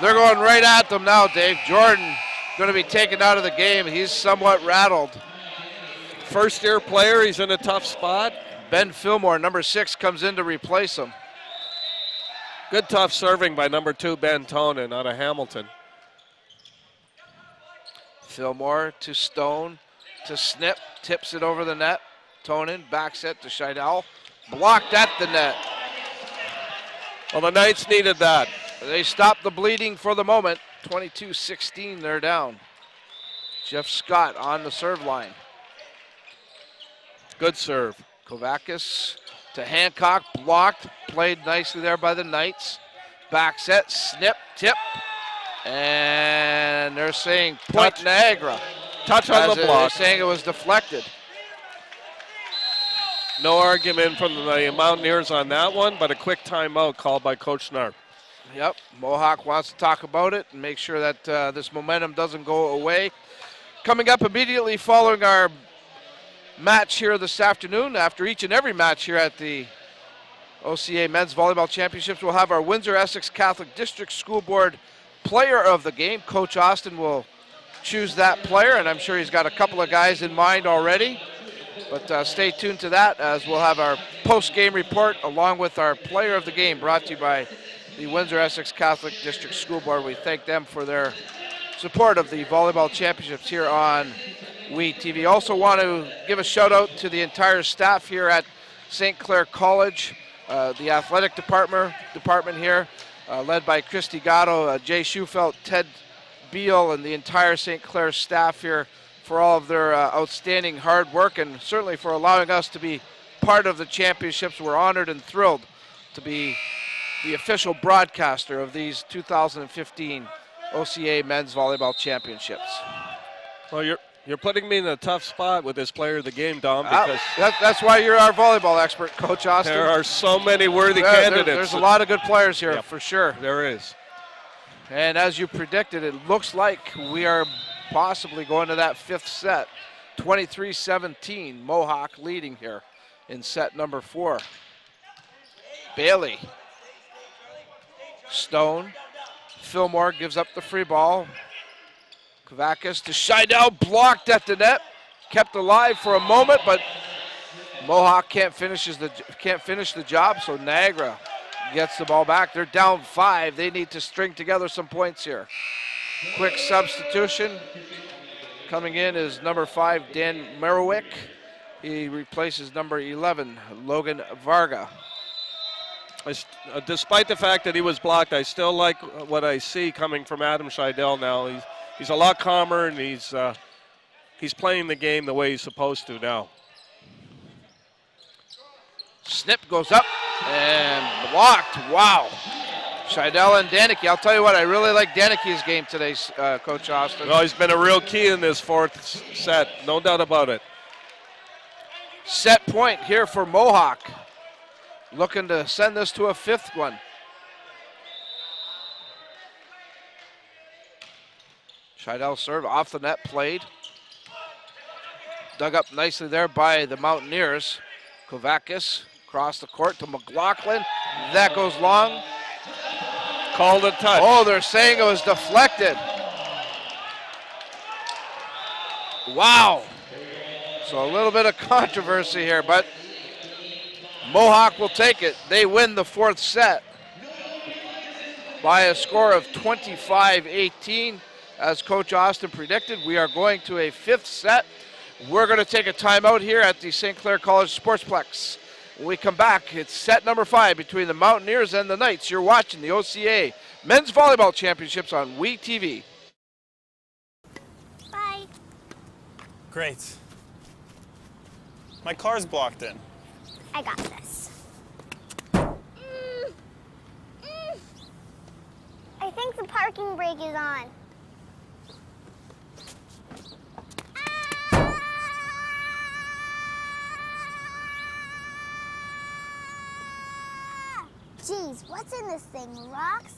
They're going right at them now, Dave. Jordan going to be taken out of the game. He's somewhat rattled. First-year player, he's in a tough spot. Ben Fillmore, number 6, comes in to replace him. Good tough serving by number 2, Ben Tonin out of Hamilton. Fillmore to Stone to Snip, tips it over the net. Tonin backs it to Scheidel, blocked at the net. Well, the Knights needed that. They stopped the bleeding for the moment. 22-16, they're down. Jeff Scott on the serve line. Good serve. Kovakis to Hancock, blocked, played nicely there by the Knights. Back set, Snip, tip, and they're saying point Niagara. Touch on the block. They're saying it was deflected. No argument from the Mountaineers on that one, but a quick timeout called by Coach Snarp. Yep, Mohawk wants to talk about it and make sure that this momentum doesn't go away. Coming up immediately following our match here this afternoon, after each and every match here at the OCAA Men's Volleyball Championships, we'll have our Windsor-Essex Catholic District School Board Player of the Game. Coach Austin will choose that player, and I'm sure he's got a couple of guys in mind already. But stay tuned to that as we'll have our post-game report along with our Player of the Game brought to you by the Windsor-Essex Catholic District School Board. We thank them for their support of the Volleyball Championships here on WeTV. Also want to give a shout out to the entire staff here at St. Clair College, the athletic department here, led by Christy Gatto, Jay Schufelt, Ted Beal, and the entire St. Clair staff here for all of their outstanding hard work and certainly for allowing us to be part of the championships. We're honored and thrilled to be the official broadcaster of these 2015 OCAA Men's Volleyball Championships. Well, you're putting me in a tough spot with this Player of the Game, Dom, because that's why you're our volleyball expert, Coach Austin. there are so many worthy candidates. There's a lot of good players here, Yep. for sure. There is. And as you predicted, it looks like we are possibly going to that 5th set. 23-17, Mohawk leading here in set number 4. Bailey. Stone. Fillmore gives up the free ball. Kovakis to Scheidel, blocked at the net. Kept alive for a moment, but Mohawk can't finish the job, so Niagara gets the ball back. They're down 5. They need to string together some points here. Quick substitution. Coming in is number 5, Dan Merowick. He replaces number 11, Logan Varga. Despite the fact that he was blocked, I still like what I see coming from Adam Scheidel now. He's a lot calmer, and he's playing the game the way he's supposed to now. Snip goes up and blocked. Wow. Scheidel and Deneke. I'll tell you what, I really like Daneke's game today, Coach Austin. Well, he's been a real key in this 4th set, no doubt about it. Set point here for Mohawk. Looking to send this to a 5th one. Scheidel serve off the net, played. Dug up nicely there by the Mountaineers. Kovakis across the court to McLaughlin. That goes long. Called a touch. Oh, they're saying it was deflected. Wow. So a little bit of controversy here, but Mohawk will take it. They win the 4th set by a score of 25-18. As Coach Austin predicted, we are going to a 5th set. We're going to take a timeout here at the St. Clair College Sportsplex. When we come back, it's set number 5 between the Mountaineers and the Knights. You're watching the OCAA Men's Volleyball Championships on WeTV. Bye. Great. My car's blocked in. I got this. I think the parking brake is on. Geez, what's in this thing, rocks?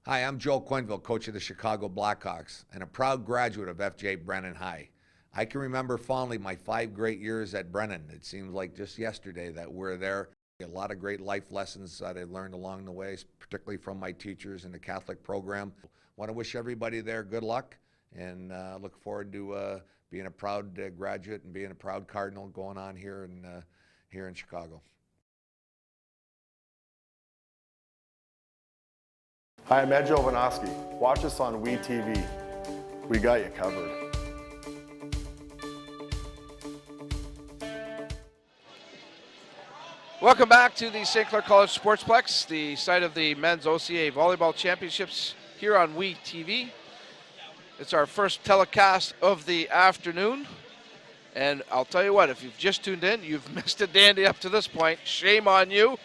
Hi, I'm Joe Quenville, coach of the Chicago Blackhawks and a proud graduate of F.J. Brennan High. I can remember fondly my 5 great years at Brennan. It seems like just yesterday that we're there. A lot of great life lessons that I learned along the way, particularly from my teachers in the Catholic program. Want to wish everybody there good luck and look forward to being a proud graduate and being a proud Cardinal going on here in Chicago. Hi, I'm Ed Jovanovski. Watch us on WeTV. We got you covered. Welcome back to the St. Clair College Sportsplex, the site of the men's OCAA Volleyball Championships here on WeTV. It's our first telecast of the afternoon. And I'll tell you what, if you've just tuned in, you've missed a dandy up to this point. Shame on you.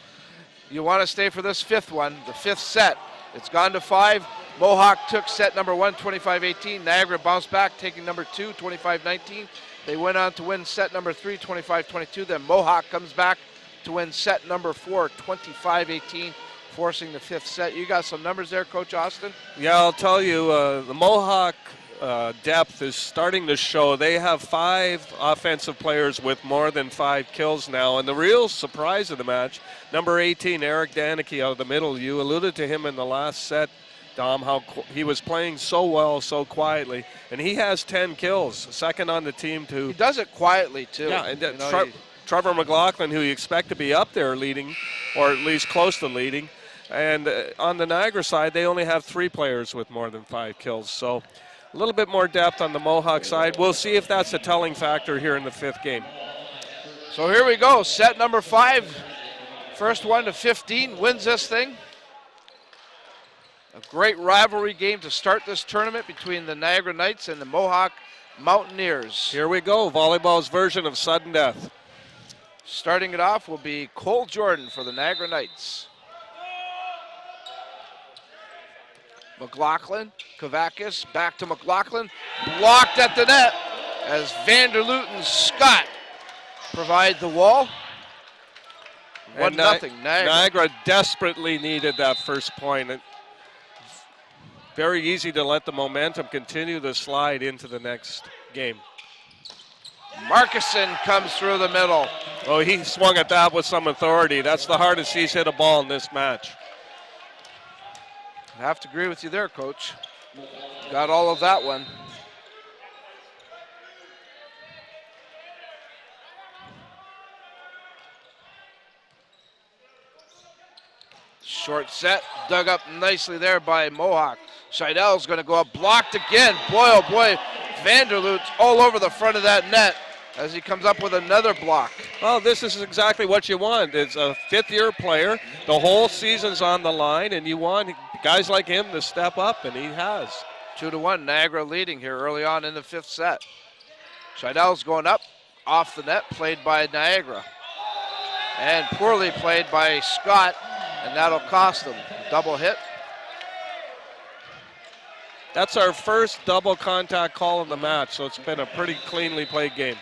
You want to stay for this 5th one, the 5th set. It's gone to 5. Mohawk took set number 1, 25-18. Niagara bounced back, taking number 2, 25-19. They went on to win set number 3, 25-22. Then Mohawk comes back to win set number 4, 25-18, forcing the 5th set. You got some numbers there, Coach Austin? Yeah, I'll tell you, the Mohawk depth is starting to show. They have 5 offensive players with more than 5 kills now, and the real surprise of the match, number 18, Eric Danicki out of the middle. You alluded to him in the last set, Dom, how he was playing so well, so quietly, and he has 10 kills, second on the team to... He does it quietly, too. Yeah, and Trevor McLaughlin, who you expect to be up there leading, or at least close to leading. And on the Niagara side, they only have 3 players with more than 5 kills. So a little bit more depth on the Mohawk side. We'll see if that's a telling factor here in the 5th game. So here we go, set number 5. First one to 15 wins this thing. A great rivalry game to start this tournament between the Niagara Knights and the Mohawk Mountaineers. Here we go, volleyball's version of sudden death. Starting it off will be Cole Jordan for the Niagara Knights. McLaughlin, Kavakis, back to McLaughlin. Blocked at the net as Vanderloot and Scott provide the wall. 1-0 Niagara. Niagara desperately needed that first point. Very easy to let the momentum continue to slide into the next game. Markison comes through the middle. Oh, he swung at that with some authority. That's the hardest he's hit a ball in this match. I have to agree with you there, Coach. Got all of that one. Short set, dug up nicely there by Mohawk. Scheidel's going to go up, blocked again. Boy, oh boy, Vanderloot's all over the front of that net as he comes up with another block. Well, this is exactly what you want. It's a 5th-year player. The whole season's on the line, and you want guys like him to step up, and he has. 2-1, Niagara leading here early on in the 5th set. Scheidel's going up, off the net, played by Niagara. And poorly played by Scott, and that'll cost them. Double hit. That's our first double contact call in the match, so it's been a pretty cleanly played game.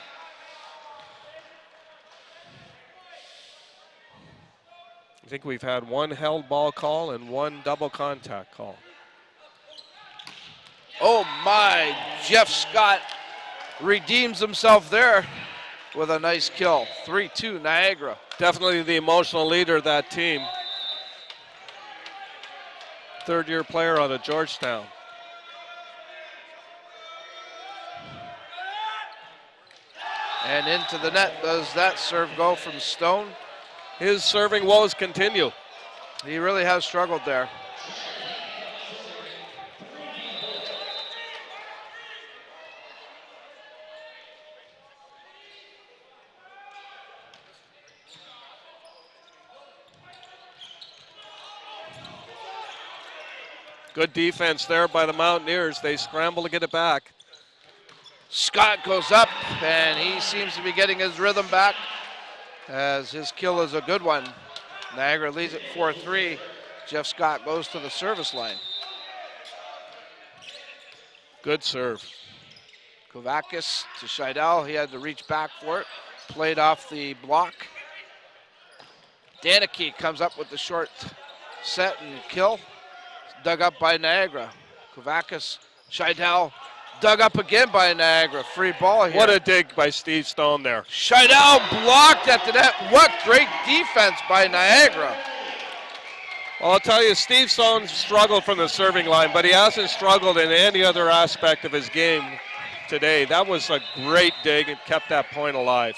I think we've had 1 held ball call and 1 double contact call. Oh my, Jeff Scott redeems himself there with a nice kill. 3-2 Niagara. Definitely the emotional leader of that team. 3rd-year player out of Georgetown. And into the net does that serve go from Stone. His serving woes continue. He really has struggled there. Good defense there by the Mountaineers. They scramble to get it back. Scott goes up, and he seems to be getting his rhythm back as his kill is a good one. Niagara leads it 4-3. Jeff Scott goes to the service line. Good serve. Kovakis to Scheidel. He had to reach back for it. Played off the block. Danicke comes up with the short set and kill. Dug up by Niagara. Kovakis, Scheidel, dug up again by Niagara. Free ball here. What a dig by Steve Stone there. Scheidel blocked at the net. What great defense by Niagara. Well, I'll tell you, Steve Stone struggled from the serving line, but he hasn't struggled in any other aspect of his game today. That was a great dig and kept that point alive.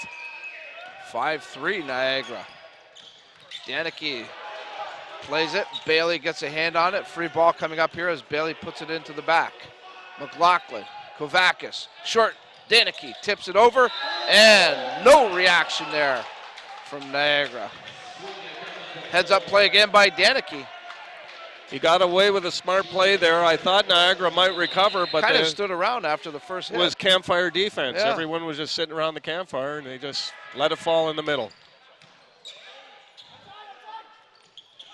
5-3 Niagara. Danicke plays it. Bailey gets a hand on it. Free ball coming up here as Bailey puts it into the back. McLaughlin, Kovakis, short. Danicke tips it over, and no reaction there from Niagara. Heads up play again by Danicke. He got away with a smart play there. I thought Niagara might recover, but kind of stood around after the first hit. It was campfire defense. Yeah. Everyone was just sitting around the campfire, and they just let it fall in the middle.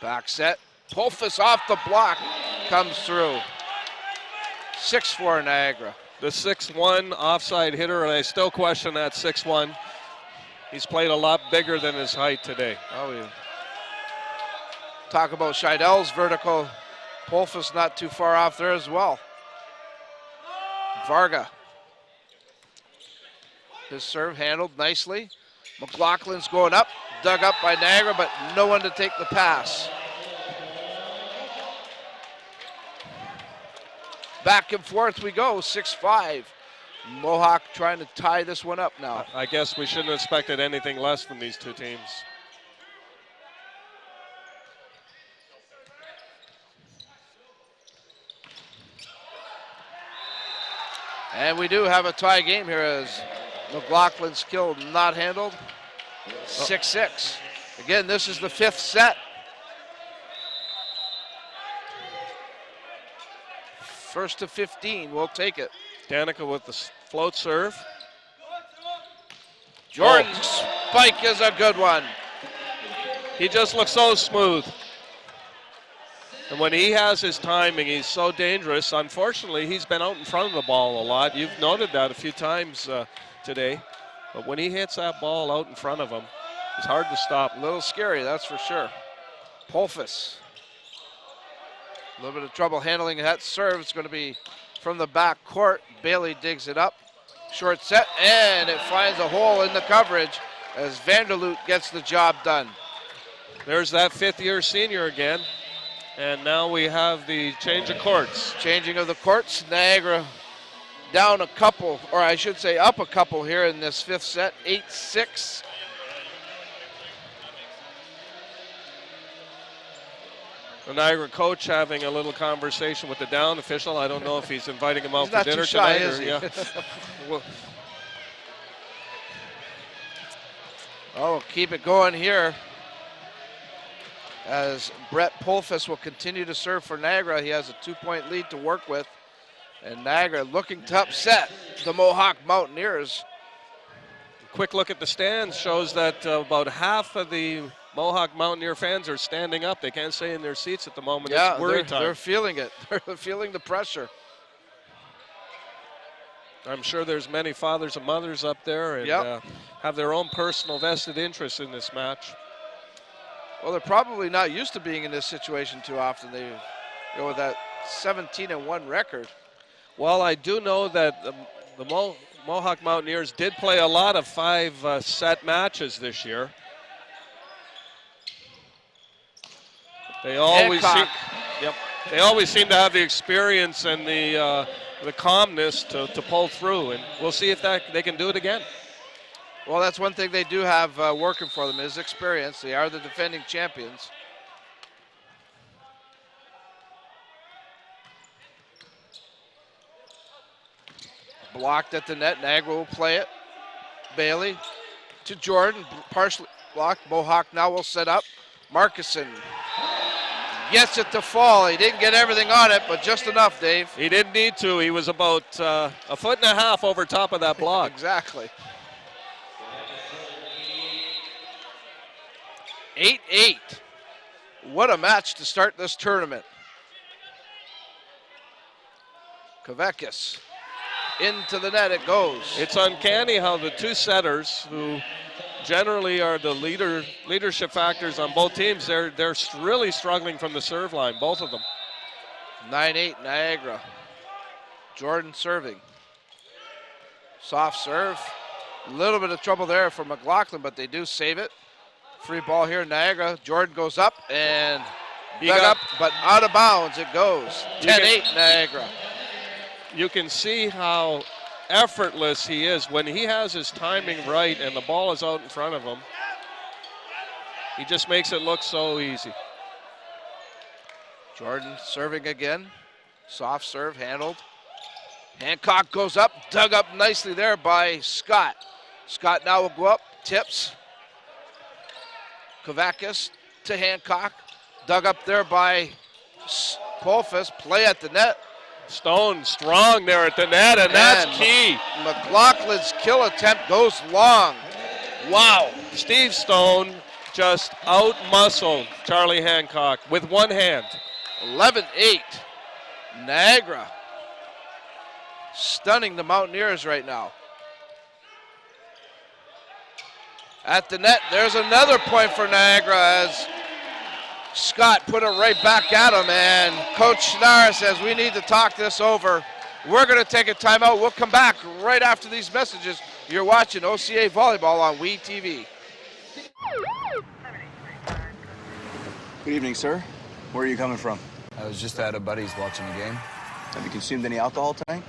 Back set. Polfus off the block. Comes through. 6-4 Niagara. The 6'1" offside hitter, and I still question that 6'1". He's played a lot bigger than his height today. Oh, yeah. Talk about Scheidel's vertical. Polfus not too far off there as well. Varga. His serve handled nicely. McLaughlin's going up. Dug up by Niagara, but no one to take the pass. Back and forth we go, 6-5. Mohawk trying to tie this one up now. I guess we shouldn't have expected anything less from these two teams. And we do have a tie game here as McLaughlin's kill not handled. 6-6. Again, this is the 5th set. First to 15, we'll take it. Danica with the float serve. Jordan's spike is a good one. He just looks so smooth. And when he has his timing, he's so dangerous. Unfortunately, he's been out in front of the ball a lot. You've noted that a few times today. But when he hits that ball out in front of him, it's hard to stop. A little scary, that's for sure. Polfus. A little bit of trouble handling that serve. It's going to be from the back court. Bailey digs it up. Short set, and it finds a hole in the coverage as Vanderloot gets the job done. There's that 5th-year senior again. And now we have the change of courts. Changing of the courts. Niagara down a couple, or I should say up a couple here in this 5th set, 8-6. The Niagara coach having a little conversation with the down official. I don't know if he's inviting him out He's for dinner not too shy, tonight. is he? Yeah. Well, oh, keep it going here as Brett Polfus will continue to serve for Niagara. He has a 2-point lead to work with. And Niagara looking to upset the Mohawk Mountaineers. Quick look at the stands shows that about half of the Mohawk Mountaineer fans are standing up. They can't stay in their seats at the moment. Yeah, it's worry time. They're feeling it. They're feeling the pressure. I'm sure there's many fathers and mothers up there and have their own personal vested interest in this match. Well, they're probably not used to being in this situation too often. They go with that 17-1 record. Well, I do know that the Mohawk Mountaineers did play a lot of 5-set matches this year. They always seem to have the experience and the calmness to pull through, and we'll see if they can do it again. Well, that's one thing they do have working for them is experience. They are the defending champions. Blocked at the net. Niagara will play it. Bailey to Jordan, partially blocked. Mohawk now will set up. Markison Gets it to fall. He didn't get everything on it, but just enough, Dave. He didn't need to. He was about a foot and a half over top of that block. Exactly. 8-8. What a match to start this tournament. Kavekis. Into the net it goes. It's uncanny how the two setters, who generally are the leadership factors on both teams, they're really struggling from the serve line, both of them. 9-8 Niagara. Jordan serving. Soft serve. A little bit of trouble there for McLaughlin, but they do save it. Free ball here, Niagara. Jordan goes up and dug up, but out of bounds it goes. 10-8 Niagara. You can see how effortless he is when he has his timing right and the ball is out in front of him. He just makes it look so easy. Jordan serving again. Soft serve handled. Hancock goes up, dug up nicely there by Scott. Scott now will go up, tips. Kavakis to Hancock. Dug up there by Polfus. Play at the net. Stone strong there at the net, and that's key. McLaughlin's kill attempt goes long. Wow. Steve Stone just out-muscled Charlie Hancock with one hand. 11-8. Niagara stunning the Mountaineers right now. At the net, there's another point for Niagara as Scott put it right back at him, and Coach Schnarr says we need to talk this over. We're going to take a timeout. We'll come back right after these messages. You're watching OCAA Volleyball on WeTV. Good evening, sir. Where are you coming from? I was just at a buddy's watching the game. Have you consumed any alcohol tonight?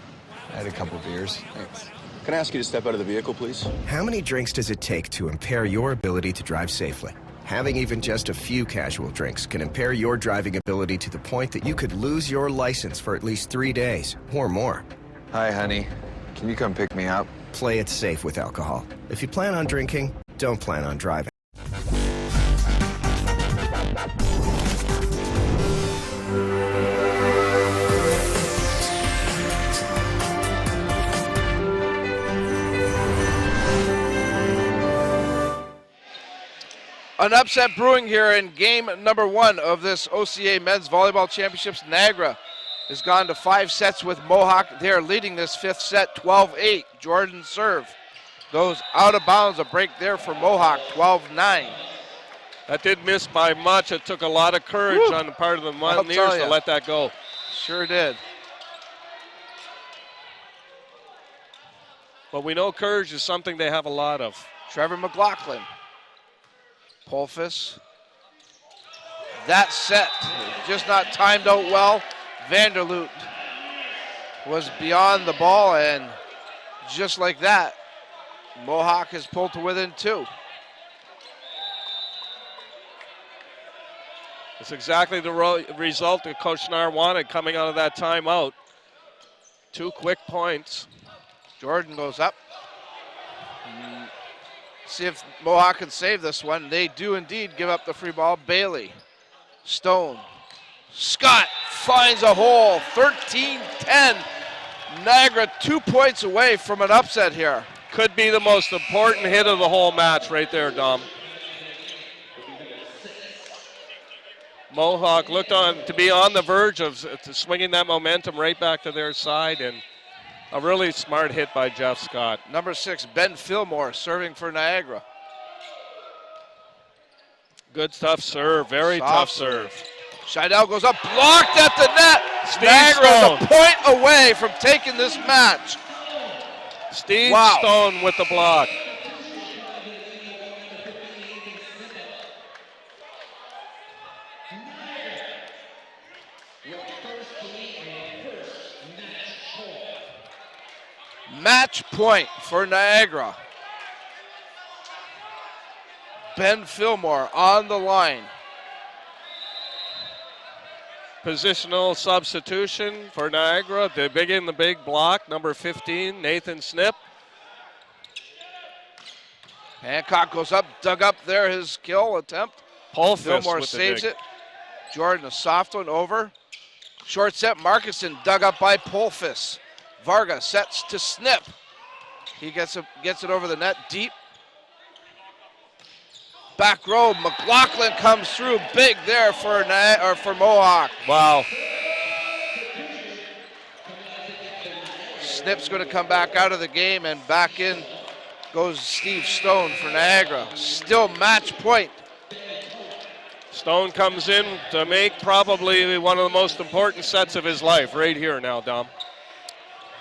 I had a couple beers. Thanks. Can I ask you to step out of the vehicle, please? How many drinks does it take to impair your ability to drive safely? Having even just a few casual drinks can impair your driving ability to the point that you could lose your license for at least 3 days or more. Hi, honey. Can you come pick me up? Play it safe with alcohol. If you plan on drinking, don't plan on driving. An upset brewing here in game number 1 of this OCAA Men's Volleyball Championships. Niagara has gone to 5 sets with Mohawk. They're leading this 5th set 12-8. Jordan's serve goes out of bounds. A break there for Mohawk, 12-9. That did miss by much. It took a lot of courage on the part of the Mountaineers to let that go. Sure did. But we know courage is something they have a lot of. Trevor McLaughlin. Polfus. That set just not timed out well. Vanderloot was beyond the ball, and just like that, Mohawk has pulled to within 2. It's exactly the result that Coach Schnarr wanted coming out of that timeout. 2 quick points. Jordan goes up. See if Mohawk can save this one. They do indeed give up the free ball. Bailey, Stone, Scott finds a hole. 13-10. Niagara 2 points away from an upset here. Could be the most important hit of the whole match right there, Dom. Mohawk looked on to be on the verge of swinging that momentum right back to their side, and a really smart hit by Jeff Scott. Number 6, Ben Fillmore, serving for Niagara. Good tough serve, very tough serve. Scheidel goes up, blocked at the net. Steve Niagara Stone. a point away from taking this match. Steve Stone with the block. Match point for Niagara. Ben Fillmore on the line. Positional substitution for Niagara. They begin the big block. Number 15, Nathan Snip. Hancock goes up, dug up there, his kill attempt. Polfus Fillmore with the saves dig. it. Jordan, a soft one over. Short set, Markinson dug up by Polfus. Varga sets to Snip. He gets it over the net deep. Back row, McLaughlin comes through big there for Mohawk. Wow. Snip's going to come back out of the game, and back in goes Steve Stone for Niagara. Still match point. Stone comes in to make probably one of the most important sets of his life right here now, Dom.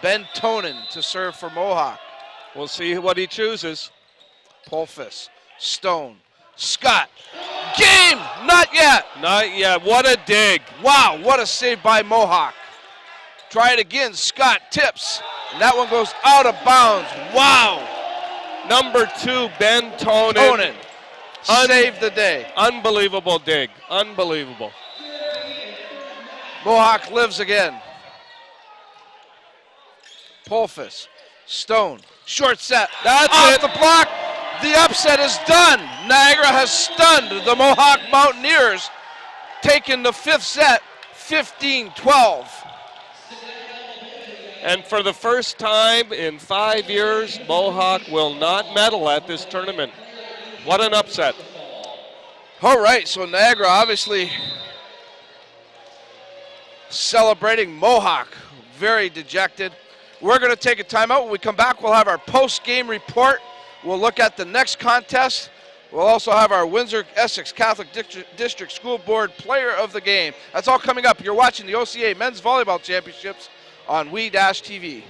Ben Tonin to serve for Mohawk. We'll see what he chooses. Polfus, Stone, Scott. Game! Not yet! Not yet. What a dig. Wow, what a save by Mohawk. Try it again. Scott tips. And that one goes out of bounds. Wow! Number 2, Ben Tonin. Saved the day. Unbelievable dig. Unbelievable. Mohawk lives again. Polfus, Stone, short set. That's off it. The block. The upset is done. Niagara has stunned the Mohawk Mountaineers, taking the 5th set, 15-12. And for the first time in 5 years, Mohawk will not medal at this tournament. What an upset. All right, so Niagara obviously celebrating. Mohawk very dejected. We're going to take a timeout. When we come back, we'll have our post-game report. We'll look at the next contest. We'll also have our Windsor-Essex Catholic District School Board Player of the Game. That's all coming up. You're watching the OCAA Men's Volleyball Championships on WE-TV.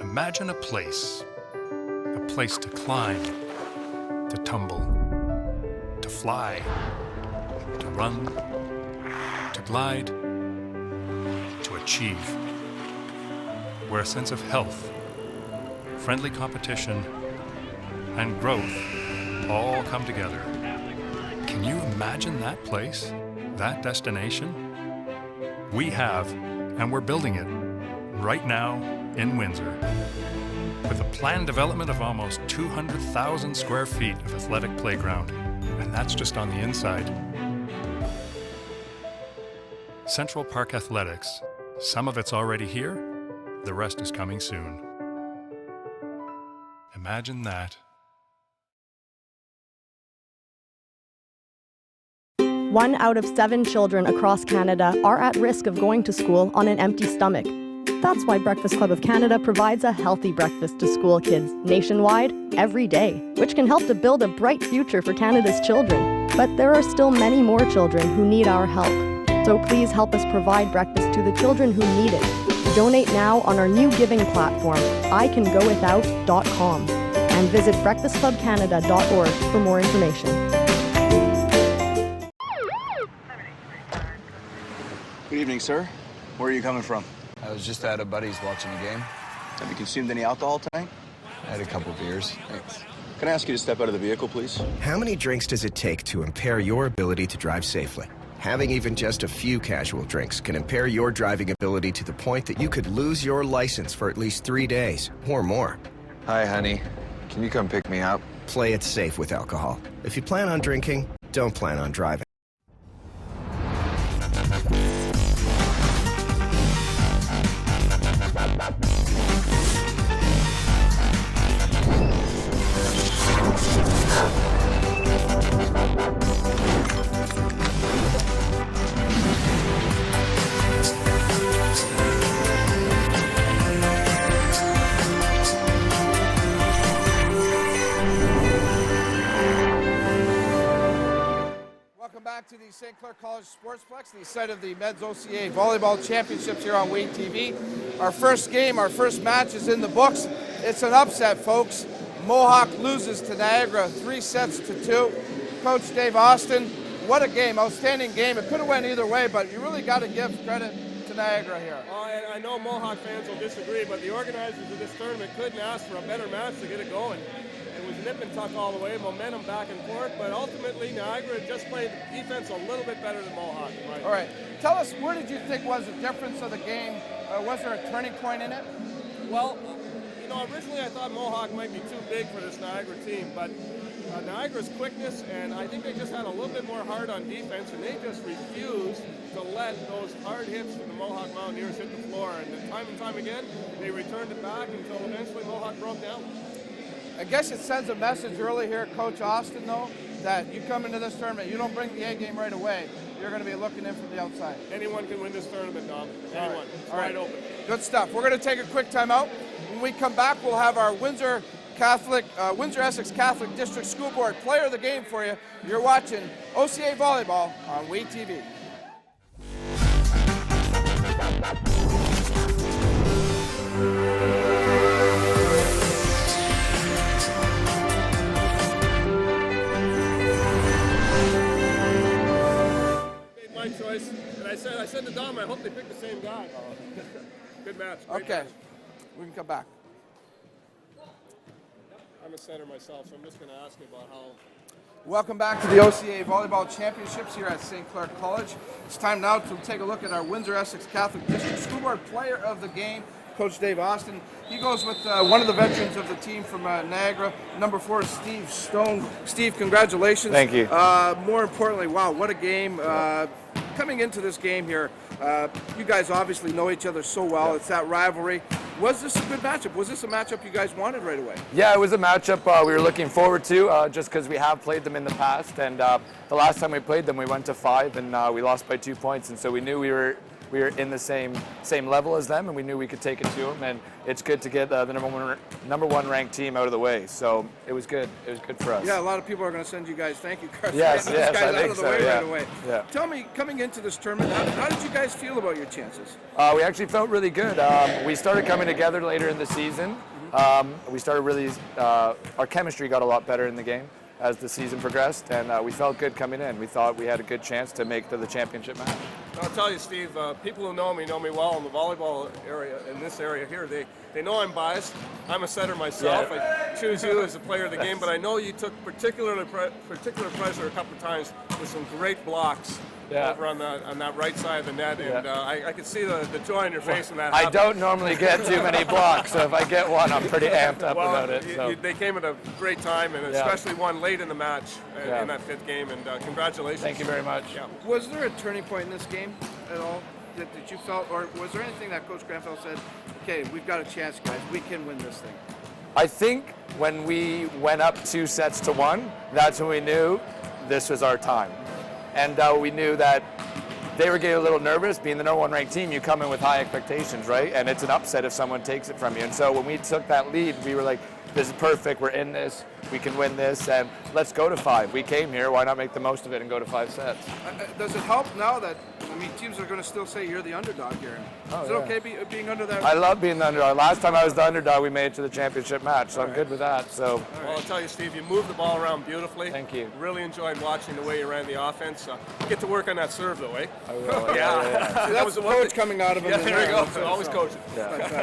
Imagine a place to climb, to tumble, to fly, to run, to glide, to achieve, where a sense of health, friendly competition, and growth all come together. Can you imagine that place, that destination? We have, and we're building it right now in Windsor, with a planned development of almost 200,000 square feet of athletic playground, and that's just on the inside. Central Park Athletics, some of it's already here, the rest is coming soon. Imagine that. One out of 7 children across Canada are at risk of going to school on an empty stomach. That's why Breakfast Club of Canada provides a healthy breakfast to school kids nationwide every day, which can help to build a bright future for Canada's children. But there are still many more children who need our help. So please help us provide breakfast to the children who need it. Donate now on our new giving platform, ICanGoWithout.com, and visit breakfastclubcanada.org for more information. Good evening, sir. Where are you coming from? I was just at a buddy's watching a game. Have you consumed any alcohol tonight? I had a couple beers. Thanks. Can I ask you to step out of the vehicle, please? How many drinks does it take to impair your ability to drive safely? Having even just a few casual drinks can impair your driving ability to the point that you could lose your license for at least 3 days or more. Hi, honey. Can you come pick me up? Play it safe with alcohol. If you plan on drinking, don't plan on driving. Welcome back to the St. Clair College Sportsplex, the site of the Men's OCAA Volleyball Championships here on WE-TV. Our first game, our first match is in the books. It's an upset, folks. Mohawk loses to Niagara 3-2. Coach Dave Austin, what a game, outstanding game. It could have went either way, but you really got to give credit to Niagara here. I know Mohawk fans will disagree, but the organizers of this tournament couldn't ask for a better match to get it going. It was nip and tuck all the way, momentum back and forth, but ultimately Niagara just played defense a little bit better than Mohawk. Right? All right, tell us, where did you think was the difference of the game? Was there a turning point in it? Well, you know, originally I thought Mohawk might be too big for this Niagara team, but Niagara's quickness, and I think they just had a little bit more heart on defense, and they just refused to let those hard hits from the Mohawk Mountaineers hit the floor. And time again, they returned it back until eventually Mohawk broke down. I guess it sends a message early here, Coach Austin, though, that you come into this tournament, you don't bring the A game right away. You're going to be looking in from the outside. Anyone can win this tournament, Dom. Anyone. It's All right. wide open. Good stuff. We're going to take a quick timeout. When we come back, we'll have our Windsor Essex Catholic District School Board Player of the Game for you. You're watching OCAA Volleyball on WeTV. My choice, and I said to Dom, I hope they pick the same guy. Good match. Great Okay, match. we can come back. I'm a center myself, so I'm just going to ask you about how. Welcome back to the OCAA Volleyball Championships here at St. Clair College. It's time now to take a look at our Windsor Essex Catholic District School Board Player of the Game, Coach Dave Austin. He goes with one of the veterans of the team from Niagara, number 4, Steve Stone. Steve, congratulations. Thank you. More importantly, wow, what a game. Coming into this game here, you guys obviously know each other so well. It's that rivalry. Was this a good matchup? Was this a matchup you guys wanted right away? Yeah, it was a matchup we were looking forward to just because we have played them in the past. And the last time we played them, we went to 5 and we lost by 2 points. And so we knew we were in the same level as them, and we knew we could take it to them. And it's good to get the number one ranked team out of the way. So it was good. It was good for us. Yeah, a lot of people are going to send you guys thank you cards. Yes, for getting those guys I think out of the so, way yeah. right away. Yeah. Tell me, coming into this tournament, how did you guys feel about your chances? We actually felt really good. We started coming together later in the season. We started really, our chemistry got a lot better in the game as the season progressed, and we felt good coming in. We thought we had a good chance to make the championship match. I'll tell you, Steve, people who know me well in the volleyball area, in this area here, they know I'm biased. I'm a setter myself. Yeah. I choose you as a player of the game, but I know you took particular pleasure a couple of times with some great blocks over on that right side of the net, and I could see the joy in your face when that happened. I don't normally get too many blocks, so if I get one, I'm pretty amped up about it. So. They came at a great time, and especially one late in the match in that 5th game, and congratulations. Thank you very much. Yeah. Was there a turning point in this game at all that you felt, or was there anything that Coach Granfeld said, okay, we've got a chance, guys, we can win this thing? I think when we went up 2 sets to 1, that's when we knew this was our time. And we knew that they were getting a little nervous. Being the number 1 ranked team, you come in with high expectations, right? And it's an upset if someone takes it from you. And so when we took that lead, we were like, this is perfect, we're in this, we can win this, and let's go to 5. We came here, why not make the most of it and go to 5 sets? Does it help now that, teams are going to still say you're the underdog here? Is it okay being under that? I love being the underdog. Last time I was the underdog, we made it to the championship match, so I'm good with that. So. Well, I'll tell you, Steve, you moved the ball around beautifully. Thank you. Really enjoyed watching the way you ran the offense. Get to work on that serve, though, eh? I will. Yeah. See, that was the coach coming out of him. Yeah, there you go. So Always coaching.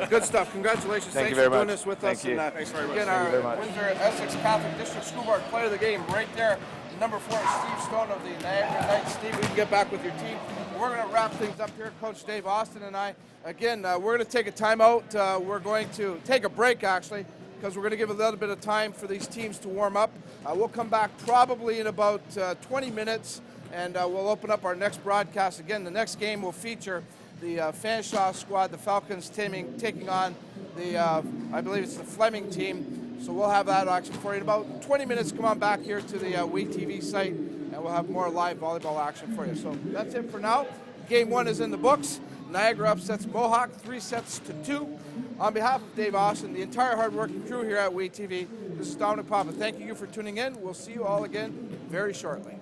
Good stuff. Congratulations. Thank you Thanks very for doing much. this with Thank us. you. And, Thanks very much. Again, Thank you very our much. Windsor Essex Catholic District School Board Player of the Game right there. Number 4 is Steve Stone of the Niagara Knights. Steve, we can get back with your team. We're going to wrap things up here. Coach Dave Austin and I. Again, we're going to take a timeout. We're going to take a break, actually, because we're going to give a little bit of time for these teams to warm up. We'll come back probably in about 20 minutes, and we'll open up our next broadcast. Again, the next game will feature the Fanshawe squad, the Falcons, taking on the, I believe it's the Fleming team. So we'll have that action for you in about 20 minutes. Come on back here to the WeTV site, and we'll have more live volleyball action for you. So that's it for now. Game 1 is in the books. Niagara upsets Mohawk 3-2. On behalf of Dave Austin, the entire hard-working crew here at WeTV, this is Dominic Papa. Thank you for tuning in. We'll see you all again very shortly.